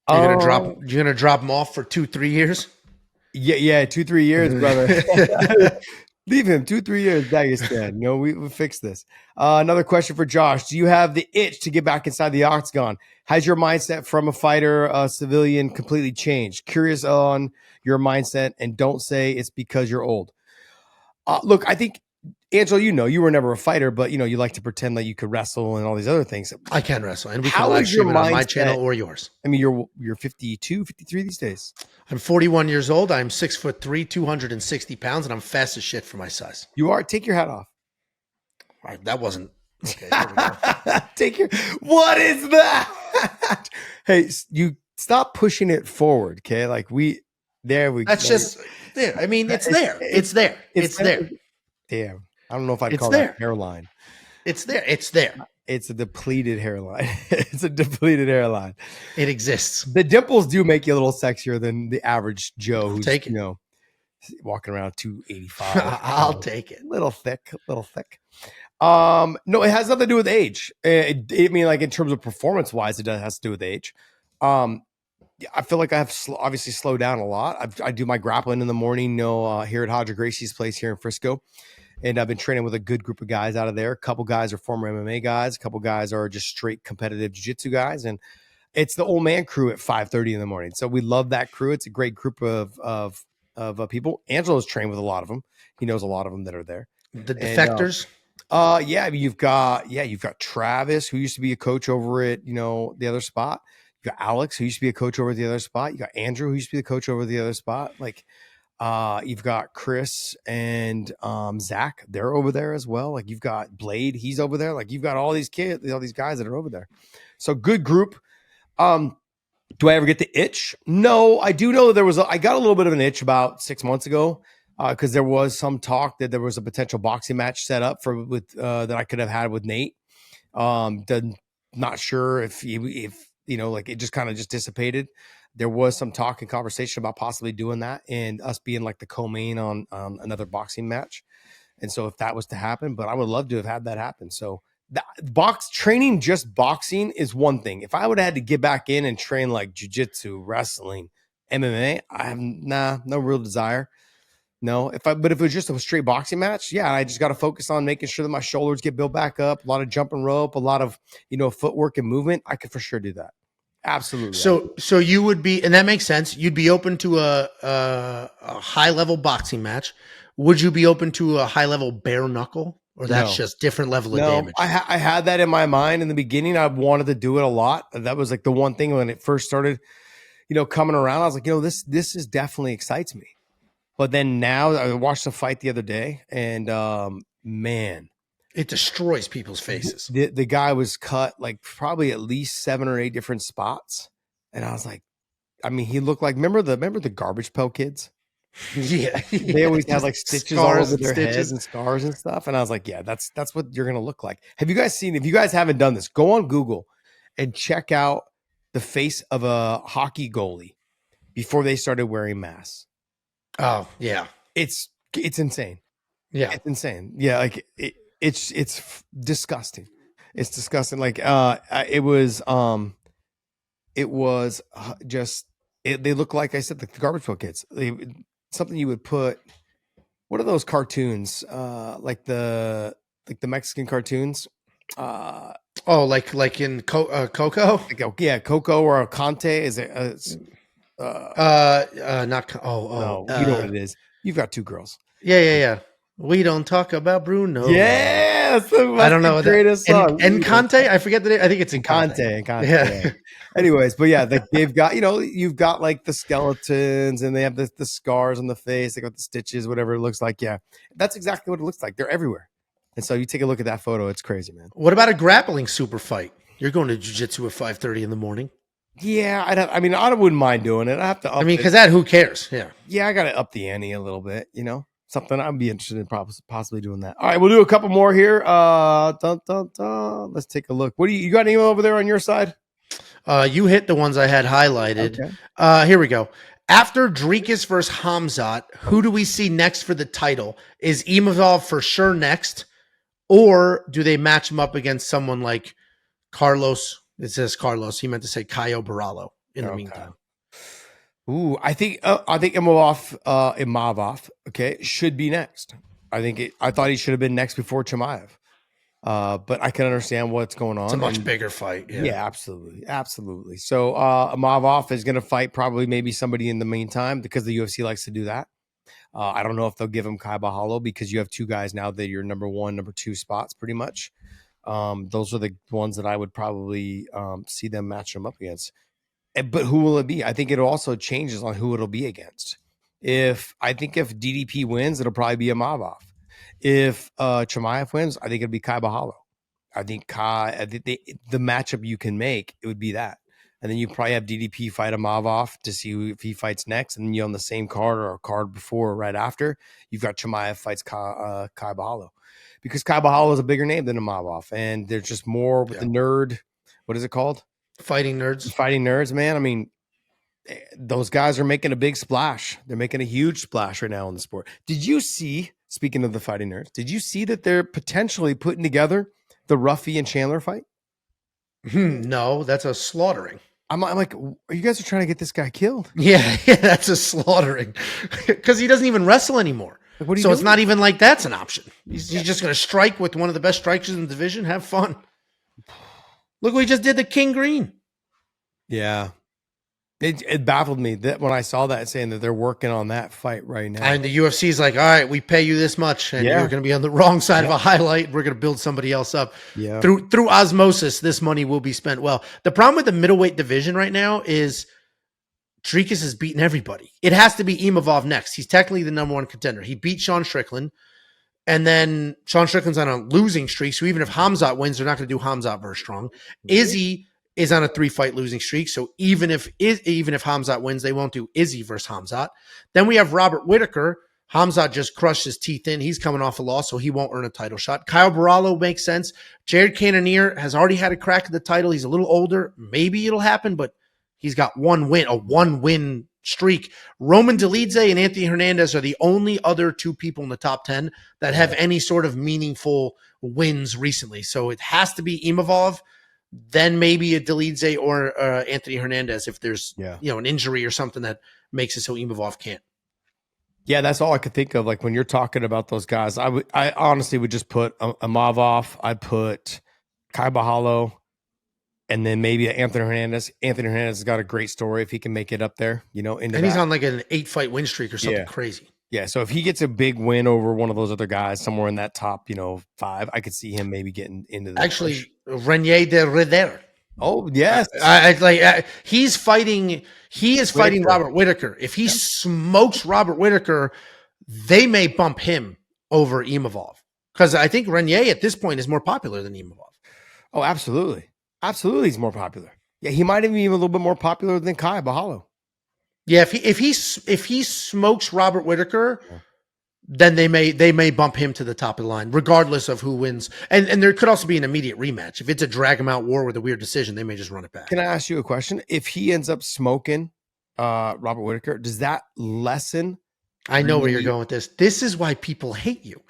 You're gonna drop them off for 2-3 years? Yeah, 2-3 years, brother. Leave him 2-3 years, Dagestan. We fix this. Another question for Josh. Do you have the itch to get back inside the octagon? Has your mindset from a fighter, civilian completely changed? Curious on your mindset, and don't say it's because you're old. Look, I think, Angelo, you were never a fighter, but you like to pretend that you could wrestle and all these other things. I can wrestle, and we can live stream it on my channel or yours. I mean, you're 52, 53 these days. I'm 41 years old. I'm 6'3", 260 pounds, and I'm fast as shit for my size. You are. Take your hat off. All right, that wasn't okay. What is that? Hey, you stop pushing it forward, okay? Like That's just there. I mean, it's there. It's there. It's there. Damn. I don't know if I'd call that hairline. It's there. It's there. It's a depleted hairline. It's a depleted hairline. It exists. The dimples do make you a little sexier than the average Joe who's, walking around 285. I'll take it. Little thick. No, it has nothing to do with age. I mean, like in terms of performance wise, it has to do with age. I feel like I have obviously slowed down a lot. I do my grappling in the morning, here at Hodger Gracie's place here in Frisco. And I've been training with a good group of guys out of there. A couple guys are former MMA guys. A couple guys are just straight competitive jiu-jitsu guys. And It's the old man crew at 5:30 in the morning. So we love that crew. It's a great group of people. Angelo's trained with a lot of them. He knows a lot of them that are there. The defectors. Yeah, you've got Travis, who used to be a coach over at the other spot. You got Alex, who used to be a coach over at the other spot. You got Andrew, who used to be the coach over the other spot. Like, you've got Chris and Zach, they're over there as well. Like, you've got Blade, he's over there. Like, you've got all these kids, all these guys that are over there. So good group. Do I ever get the itch? No, I do know I got a little bit of an itch about 6 months ago. Because there was some talk that there was a potential boxing match set up that I could have had with Nate. Not sure if like it just kind of just dissipated. There was some talk and conversation about possibly doing that and us being like the co-main on another boxing match. And so if that was to happen, but I would love to have had that happen. So training just boxing is one thing. If I would have had to get back in and train like jiu-jitsu, wrestling, MMA, I have no real desire. No, but if it was just a straight boxing match, yeah, I just got to focus on making sure that my shoulders get built back up, a lot of jumping rope, a lot of, footwork and movement. I could for sure do that. Absolutely. So you would be, and that makes sense. You'd be open to a high level boxing match. Would you be open to a high level bare knuckle, or that's just different level of damage? I had that in my mind in the beginning. I wanted to do it a lot. That was like the one thing when it first started, coming around. I was like, this is definitely excites me. But then now I watched the fight the other day, and man, it destroys people's faces. The guy was cut like probably at least 7 or 8 different spots, and I was like, I mean, he looked like remember the Garbage Pail Kids? Yeah, they always had like stitches all over their heads and scars and stuff, and I was like, yeah, that's what you're gonna look like. Have you guys seen? If you guys haven't done this, go on Google and check out the face of a hockey goalie before they started wearing masks. Oh yeah, it's insane. Yeah, it's insane. Yeah, like it's disgusting. It's disgusting. Like it was just they look like I said the Garbage Pail Kids. Something you would put. What are those cartoons? Like the Mexican cartoons. Like in Coco. Yeah, Coco or Conte. Is it? Not. No, you know what it is. You've got 2 girls. Yeah. We don't talk about Bruno. Yeah, I don't know. Greatest song. And Conte, I forget the name. I think it's in Conte. Yeah. Anyways, but yeah, they've got you've got like the skeletons, and they have the scars on the face. They got the stitches, whatever it looks like. Yeah, that's exactly what it looks like. They're everywhere. And so you take a look at that photo. It's crazy, man. What about a grappling super fight? You're going to jiu-jitsu at 5:30 in the morning. Yeah, I wouldn't mind doing it. I have to. Because that, who cares? Yeah, I got to up the ante a little bit. Something I'd be interested in possibly doing that. All right, we'll do a couple more here. Let's take a look. What do you got? Any over there on your side? You hit the ones I had highlighted. Okay. Here we go. After Dricus versus Hamzat, who do we see next for the title? Is Imavov for sure next, or do they match him up against someone like Carlos? It says Carlos. He meant to say Caio Barallo in the meantime. Ooh, I think Imavov, okay, should be next. I thought he should have been next before Chimaev. But I can understand what's going on. It's a much bigger fight. Yeah, absolutely. So Imavov is going to fight probably maybe somebody in the meantime because the UFC likes to do that. I don't know if they'll give him Kai Bahalo because you have 2 guys now that you're number 1, number 2 spots pretty much. Those are the ones that I would probably see them match them up against. But who will it be? I think it also changes on who it'll be against. If DDP wins, it'll probably be Imavov. If Chimaev wins, I think it'll be Kai Bahalo. I think the matchup you can make, it would be that. And then you probably have DDP fight Imavov to see if he fights next. And then you're on the same card or a card before or right after, you've got Chimaev fights Kai Bahalo. Because Kai Bahalo is a bigger name than Imavov. And there's just more with the nerd. What is it called? Fighting nerds, man. I mean, those guys are making a big splash. They're making a huge splash right now in the sport. Did you see, speaking of the fighting nerds, did you see that they're potentially putting together the Ruffy and Chandler fight? No, that's a slaughtering. I'm like, are you guys trying to get this guy killed? Yeah, that's a slaughtering. Because he doesn't even wrestle anymore. Like, so it's not even like that's an option. He's just going to strike with one of the best strikers in the division. Have fun. Look what he just did to King Green. Yeah. It baffled me that when I saw that saying that they're working on that fight right now. And the UFC is like, all right, we pay you this much, and Yeah. you're going to be on the wrong side of a highlight. We're going to build somebody else up. Yeah. Through osmosis, this money will be spent well. The problem with the middleweight division right now is Dricus is beating everybody. It has to be Imavov next. He's technically the number one contender. He beat Sean Strickland, and then Sean Strickland's on a losing streak. So even if Hamzat wins, they're not going to do Hamzat very strong. Izzy is on a 3-fight losing streak. So even if Hamzat wins, they won't do Izzy versus Hamzat. Then we have Robert Whitaker. Hamzat just crushed his teeth in. He's coming off a loss, so he won't earn a title shot. Kyle Barallo makes sense. Jared Cannonier has already had a crack at the title. He's a little older. Maybe it'll happen, but he's got a one-win streak. Roman Dolidze and Anthony Hernandez are the only other two people in the top 10 that have any sort of meaningful wins recently. So it has to be Imavov, then maybe a Dolidze or Anthony Hernandez if there's an injury or something that makes it so Imavov can't. Yeah, that's all I could think of. Like when you're talking about those guys, I honestly would just put Imavov. I'd put Kai Bahalo, and then maybe Anthony Hernandez. Anthony Hernandez has got a great story if he can make it up there. And he's on like an 8-fight win streak or something crazy. Yeah, so if he gets a big win over one of those other guys somewhere in that top, 5, I could see him maybe getting into that. Actually, push. Renier de Rider. Oh yes, he's fighting. He is fighting Robert Whitaker. If he smokes Robert Whitaker, they may bump him over Imavov because I think Renier at this point is more popular than Imavov. Oh, absolutely, he's more popular. Yeah, he might even be a little bit more popular than Kai Bahalo. Yeah, if he smokes Robert Whitaker, then they may bump him to the top of the line, regardless of who wins. And there could also be an immediate rematch. If it's a drag him out war with a weird decision, they may just run it back. Can I ask you a question? If he ends up smoking Robert Whitaker, does that lessen? I know where you're going with this. This is why people hate you.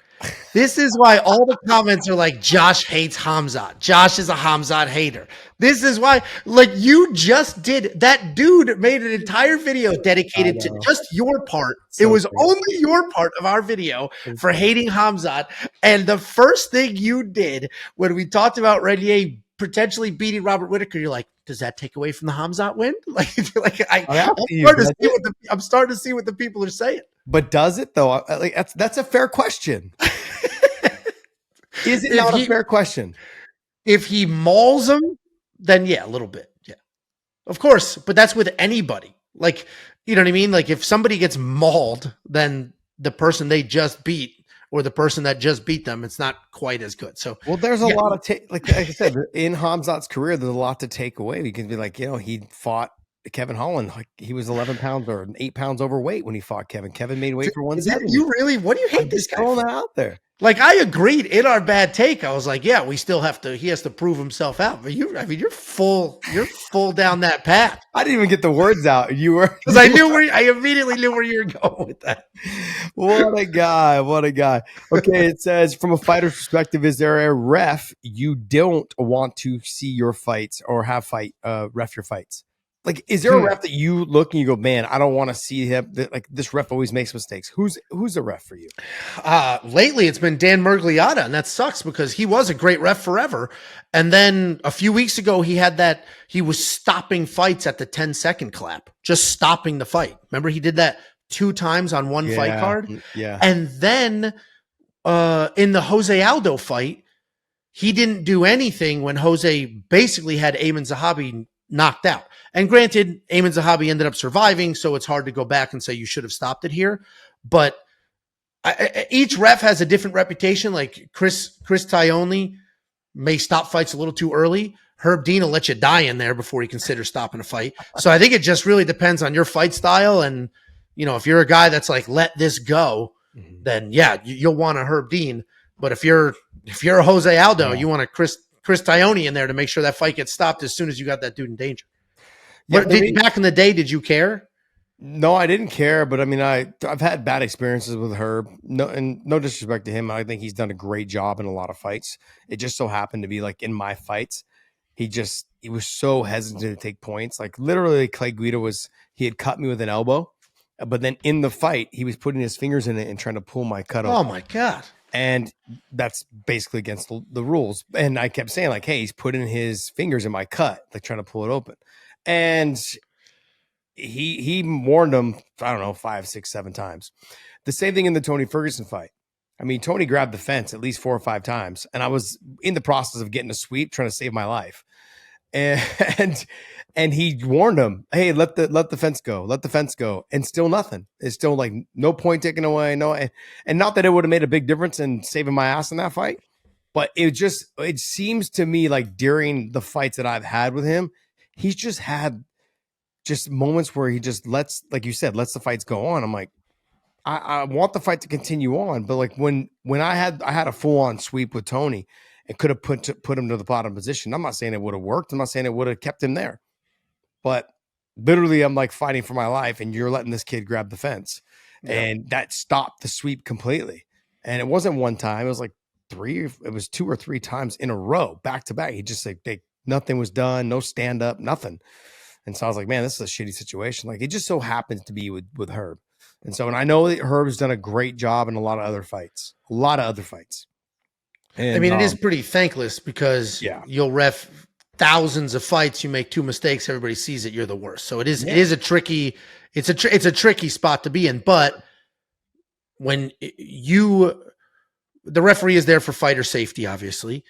This is why all the comments are like, Josh hates Hamzat. Josh is a Hamzat hater. This is why, like you just did, that dude made an entire video dedicated to just your part. So it was only your part of our video for hating Hamzat. And the first thing you did when we talked about Renier potentially beating Robert Whitaker, you're like, does that take away from the Hamzat win? I'm starting to see what the people are saying. But does it though? Like that's a fair question. Is it not a fair question? If he mauls him, then yeah, a little bit. Yeah, of course. But that's with anybody. Like, you know what I mean? Like if somebody gets mauled, then the person they just beat or the person that just beat them, it's not quite as good. So, well, there's a lot of like I said, in Hamzat's career, there's a lot to take away. You can be like, he fought Kevin Holland, like he was 11 pounds or 8 pounds overweight when he fought Kevin. Kevin made weight for 170. You really? What do you hate this guy? Throwing that out there. Like I agreed in our bad take. I was like, yeah, we still have to. He has to prove himself out. But you're full down that path. I didn't even get the words out. You were because I immediately knew where you were going with that. What a guy! What a guy! Okay, it says from a fighter's perspective, is there a ref you don't want to see your fights or have ref your fights? Like, is there a ref that you look and you go, man, I don't want to see him. Like, this ref always makes mistakes. Who's a ref for you? Lately, it's been Dan Murgliata, and that sucks because he was a great ref forever. And then a few weeks ago, he was stopping fights at the 10-second clap, just stopping the fight. Remember, he did that 2 times on one fight card? Yeah. And then in the Jose Aldo fight, he didn't do anything when Jose basically had Ayman Zahabi knocked out. And granted, Ayman Zahabi ended up surviving, so it's hard to go back and say you should have stopped it here. But each ref has a different reputation. Like Chris Taglioni may stop fights a little too early. Herb Dean will let you die in there before he considers stopping a fight. So I think it just really depends on your fight style. And, if you're a guy that's like, let this go, then yeah, you'll want a Herb Dean. But if you're a Jose Aldo, you want a Chris Taglioni in there to make sure that fight gets stopped as soon as you got that dude in danger. Yeah, back in the day, did you care? No, I didn't care, but I mean, I've had bad experiences with Herb. No disrespect to him. I think he's done a great job in a lot of fights. It just so happened to be like in my fights, he was so hesitant to take points. Like literally, Clay Guida he had cut me with an elbow, but then in the fight, he was putting his fingers in it and trying to pull my cut off. Oh my God. And that's basically against the rules. And I kept saying like, hey, he's putting his fingers in my cut, like trying to pull it open. And he warned him, I don't know, 5, 6, 7 times. The same thing in the Tony Ferguson fight. I mean, Tony grabbed the fence at least 4 or 5 times, and I was in the process of getting a sweep, trying to save my life. And he warned him, hey, let the fence go, and still nothing. It's still like no point taken away, no, and not that it would have made a big difference in saving my ass in that fight, but it seems to me like during the fights that I've had with him, he's just had just moments where he just lets, like you said, lets the fights go on. I'm like, I want the fight to continue on, but like when I had a full on sweep with Tony and could have put him to the bottom position. I'm not saying it would have worked. I'm not saying it would have kept him there, but literally I'm like fighting for my life, and you're letting this kid grab the fence, and that stopped the sweep completely. And it wasn't one time; it was like 2 or 3 times in a row, back to back. He just like nothing was done, no stand up, nothing. And so I was like, man, this is a shitty situation. Like it just so happens to be with Herb. And so, and I know that Herb has done a great job in a lot of other fights. And, I mean, it is pretty thankless because you'll ref thousands of fights. You make 2 mistakes, everybody sees it. You're the worst. So it is a tricky spot to be in. But when the referee is there for fighter safety, obviously.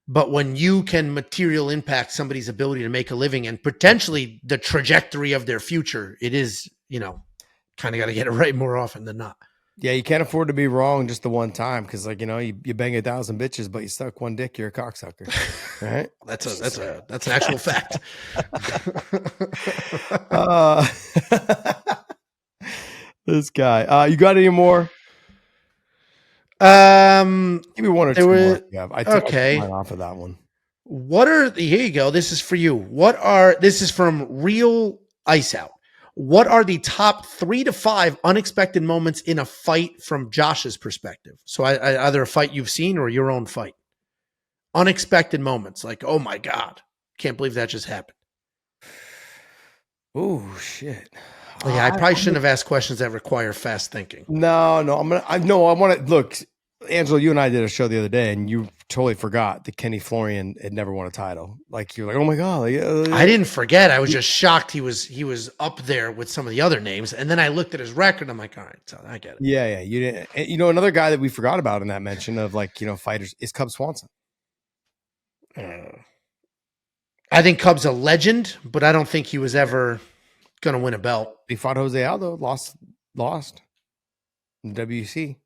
But when you can material impact somebody's ability to make a living and potentially the trajectory of their future, it is, kind of got to get it right more often than not. Yeah, you can't afford to be wrong just the one time because, like, you bang 1,000 bitches, but you suck one dick, you're a cocksucker, right? That's an actual fact. This guy. You got any more? Give me 1 or 2 more. Yeah, I took mine off of that one. Here you go. This is for you. This is from Real Ice Out. What are the top 3 to 5 unexpected moments in a fight from Josh's perspective? So either a fight you've seen or your own fight. Unexpected moments like, oh my God, can't believe that just happened. Oh shit. Yeah, I probably shouldn't have asked questions that require fast thinking. No, I want to look. Angela, you and I did a show the other day, and you totally forgot that Kenny Florian had never won a title. Like you're like, oh my God! I didn't forget. I was just shocked he was up there with some of the other names, and then I looked at his record. I'm like, all right, so I get it. Yeah, you didn't. And, another guy that we forgot about in that mention of fighters is Cub Swanson. I think Cub's a legend, but I don't think he was ever going to win a belt. He fought Jose Aldo, lost in WC.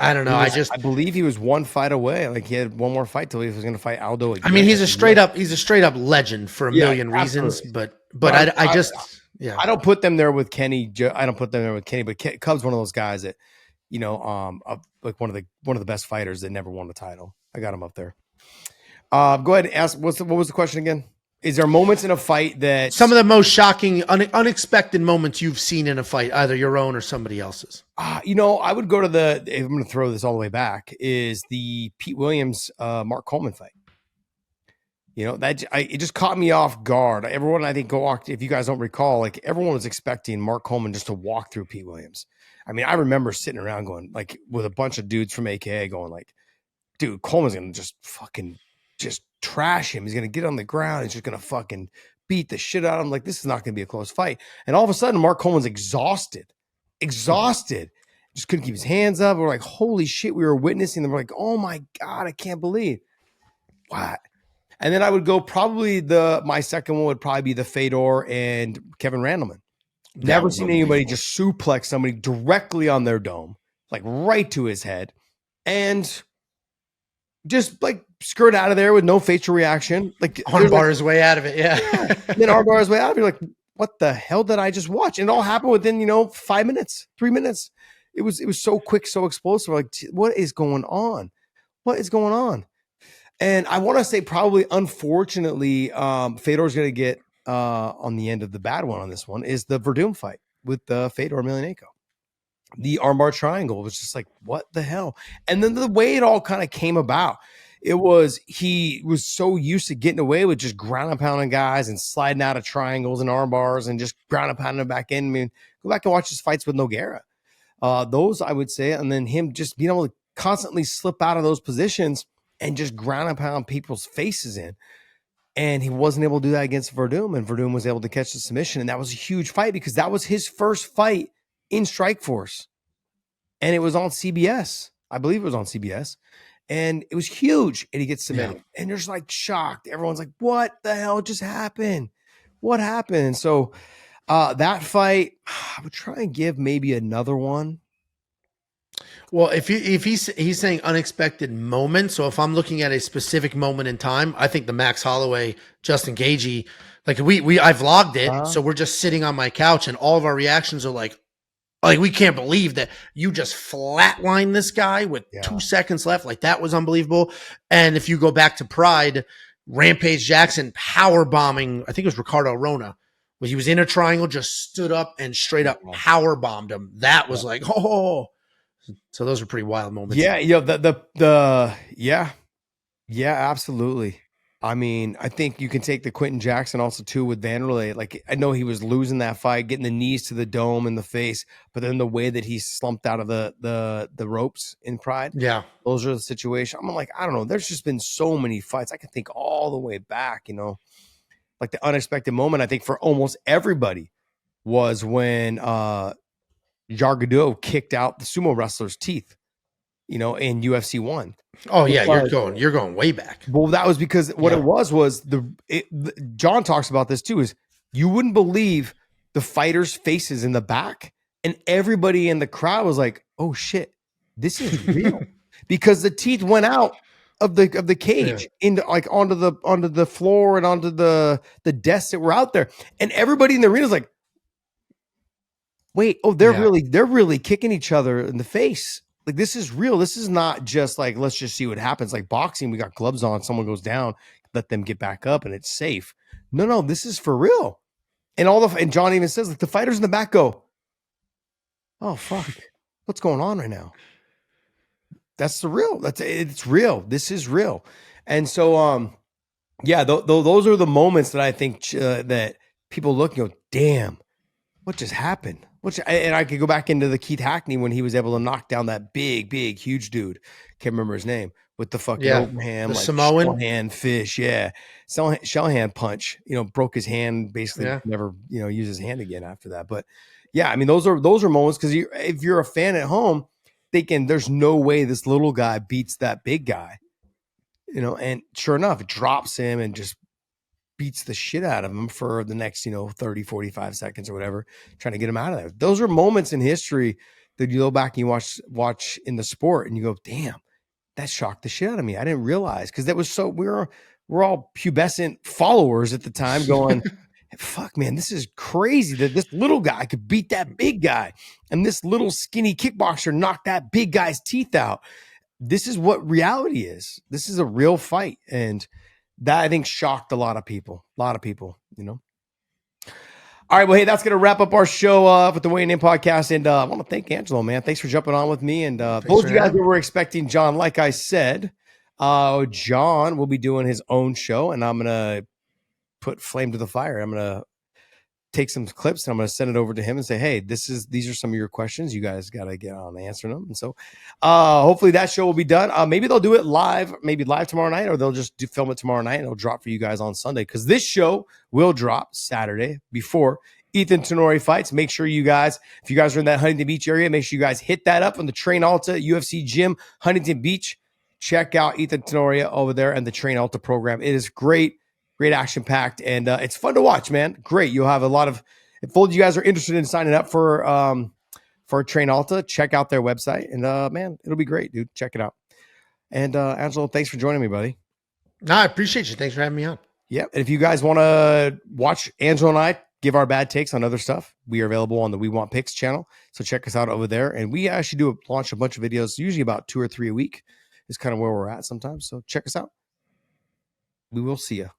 I don't know. I believe he was 1 fight away. Like he had 1 more fight till he was going to fight Aldo again. I mean, he's a straight up legend for a million reasons. But I don't put them there with Kenny. I don't put them there with Kenny. But Cub's one of those guys that, like one of the best fighters that never won the title. I got him up there. Go ahead and ask. What was the question again? Is there moments in a fight that some of the most shocking, unexpected moments you've seen in a fight, either your own or somebody else's? I would go to if I'm going to throw this all the way back, is the Pete Williams, Mark Coleman fight. It just caught me off guard. Everyone, I think, if you guys don't recall, like everyone was expecting Mark Coleman just to walk through Pete Williams. I mean, I remember sitting around going like with a bunch of dudes from AKA going like, dude, Coleman's going to just fucking just trash him. He's going to get on the ground. He's just going to fucking beat the shit out of him. Like, this is not going to be a close fight. And all of a sudden, Mark Coleman's exhausted. Just couldn't keep his hands up. We're like, holy shit, we were witnessing them. We're like, oh my God, I can't believe. What? And then I would go my second one would probably be the Fedor and Kevin Randleman. Never seen anybody just suplex somebody directly on their dome, like right to his head. And just like skirt out of there with no facial reaction. Like armbar his way out of it. Yeah. Then armbar his way out of it. You're like, what the hell did I just watch? And it all happened within, 5 minutes, 3 minutes. It was so quick, so explosive. Like, what is going on? And I want to say probably, unfortunately, Fedor's going to get on the end of the bad one on this one is the Verdum fight with Fedor Emelianenko. The armbar triangle was just like, what the hell? And then the way it all kind of came about, he was so used to getting away with just ground and pounding guys and sliding out of triangles and arm bars and just ground and pounding them back in. I mean, go back and watch his fights with Nogueira. Those, I would say, and then him just being able to constantly slip out of those positions and just ground and pound people's faces in. And he wasn't able to do that against Verdum, and Verdum was able to catch the submission. And that was a huge fight because that was his first fight in Strikeforce. And it was on CBS. I believe it was on CBS. And it was huge. And he gets submitted. Yeah. And there's like shocked. Everyone's like, what the hell just happened? What happened? And so that fight, I would try and give maybe another one. Well, if he's saying unexpected moment, so if I'm looking at a specific moment in time, I think the Max Holloway, Justin Gaethje, like I vlogged it, so we're just sitting on my couch and all of our reactions are like we can't believe that you just flatlined this guy with 2 seconds left. Like that was unbelievable. And if you go back to Pride, Rampage Jackson power bombing, I think it was Ricardo Rona, where he was in a triangle, just stood up and straight up power bombed him. That was like, oh. So those are pretty wild moments. Yeah, yeah, absolutely. I mean, I think you can take the Quentin Jackson also too with Vanderlei. Like I know he was losing that fight, getting the knees to the dome in the face, but then the way that he slumped out of the ropes in Pride. Yeah, those are the situations. I'm like, I don't know. There's just been so many fights. I can think all the way back. Like the unexpected moment. I think for almost everybody was when Jargado kicked out the sumo wrestler's teeth, in UFC 1. Oh yeah, you're going way back. Well, that was because what it was Jon talks about this too, is you wouldn't believe the fighters' faces in the back, and everybody in the crowd was like, "Oh shit, this is real," because the teeth went out of the cage into like onto the floor and onto the desks that were out there, and everybody in the arena is like, wait, they're really kicking each other in the face. Like this is real. This is not just like, let's just see what happens. Like boxing, we got gloves on, someone goes down, let them get back up and it's safe. No, this is for real. And Jon even says, like the fighters in the back go, oh fuck, what's going on right now? That's the real. It's real. This is real. And so, those are the moments that I think that people look and go, damn, what just happened? And I could go back into the Keith Hackney when he was able to knock down that big, huge dude. Can't remember his name, with the fucking open hand, like Samoan shell hand fish. Yeah. Shell hand punch, broke his hand, basically never, use his hand again after that. But yeah, I mean, those are moments because if you're a fan at home thinking there's no way this little guy beats that big guy, and sure enough, it drops him and just beats the shit out of him for the next, 30, 45 seconds or whatever, trying to get him out of there. Those are moments in history that you go back and you watch in the sport and you go, damn, that shocked the shit out of me. I didn't realize, because that was so, we're all pubescent followers at the time going, fuck man, this is crazy that this little guy could beat that big guy and this little skinny kickboxer knocked that big guy's teeth out. This is what reality is. This is a real fight. And that, I think, shocked a lot of people. All right, well, hey, that's going to wrap up our show with the Weighing In podcast. And I want to thank Angelo, man. Thanks for jumping on with me. And those of you guys who were expecting Jon, like I said, Jon will be doing his own show, and I'm going to put flame to the fire. I'm going to take some clips and I'm going to send it over to him and say, hey, these are some of your questions. You guys got to get on answering them. And so hopefully that show will be done. Maybe they'll do it live tomorrow night, or they'll just film it tomorrow night and it'll drop for you guys on Sunday, because this show will drop Saturday before Ethan Tenori fights. Make sure you guys, if you guys are in that Huntington Beach area, make sure you guys hit that up on the Train Alta UFC gym, Huntington Beach. Check out Ethan Tenori over there and the Train Alta program. It is great action packed, and it's fun to watch, man. Great. You'll have a lot of, if both of you guys are interested in signing up for Train Alta, check out their website, and man, it'll be great, dude. Check it out. And Angelo, thanks for joining me, buddy. No, I appreciate you. Thanks for having me on. Yeah. And if you guys want to watch Angelo and I give our bad takes on other stuff, we are available on the We Want Picks channel. So check us out over there. And we actually launch a bunch of videos, usually about 2 or 3 a week is kind of where we're at sometimes. So check us out. We will see you.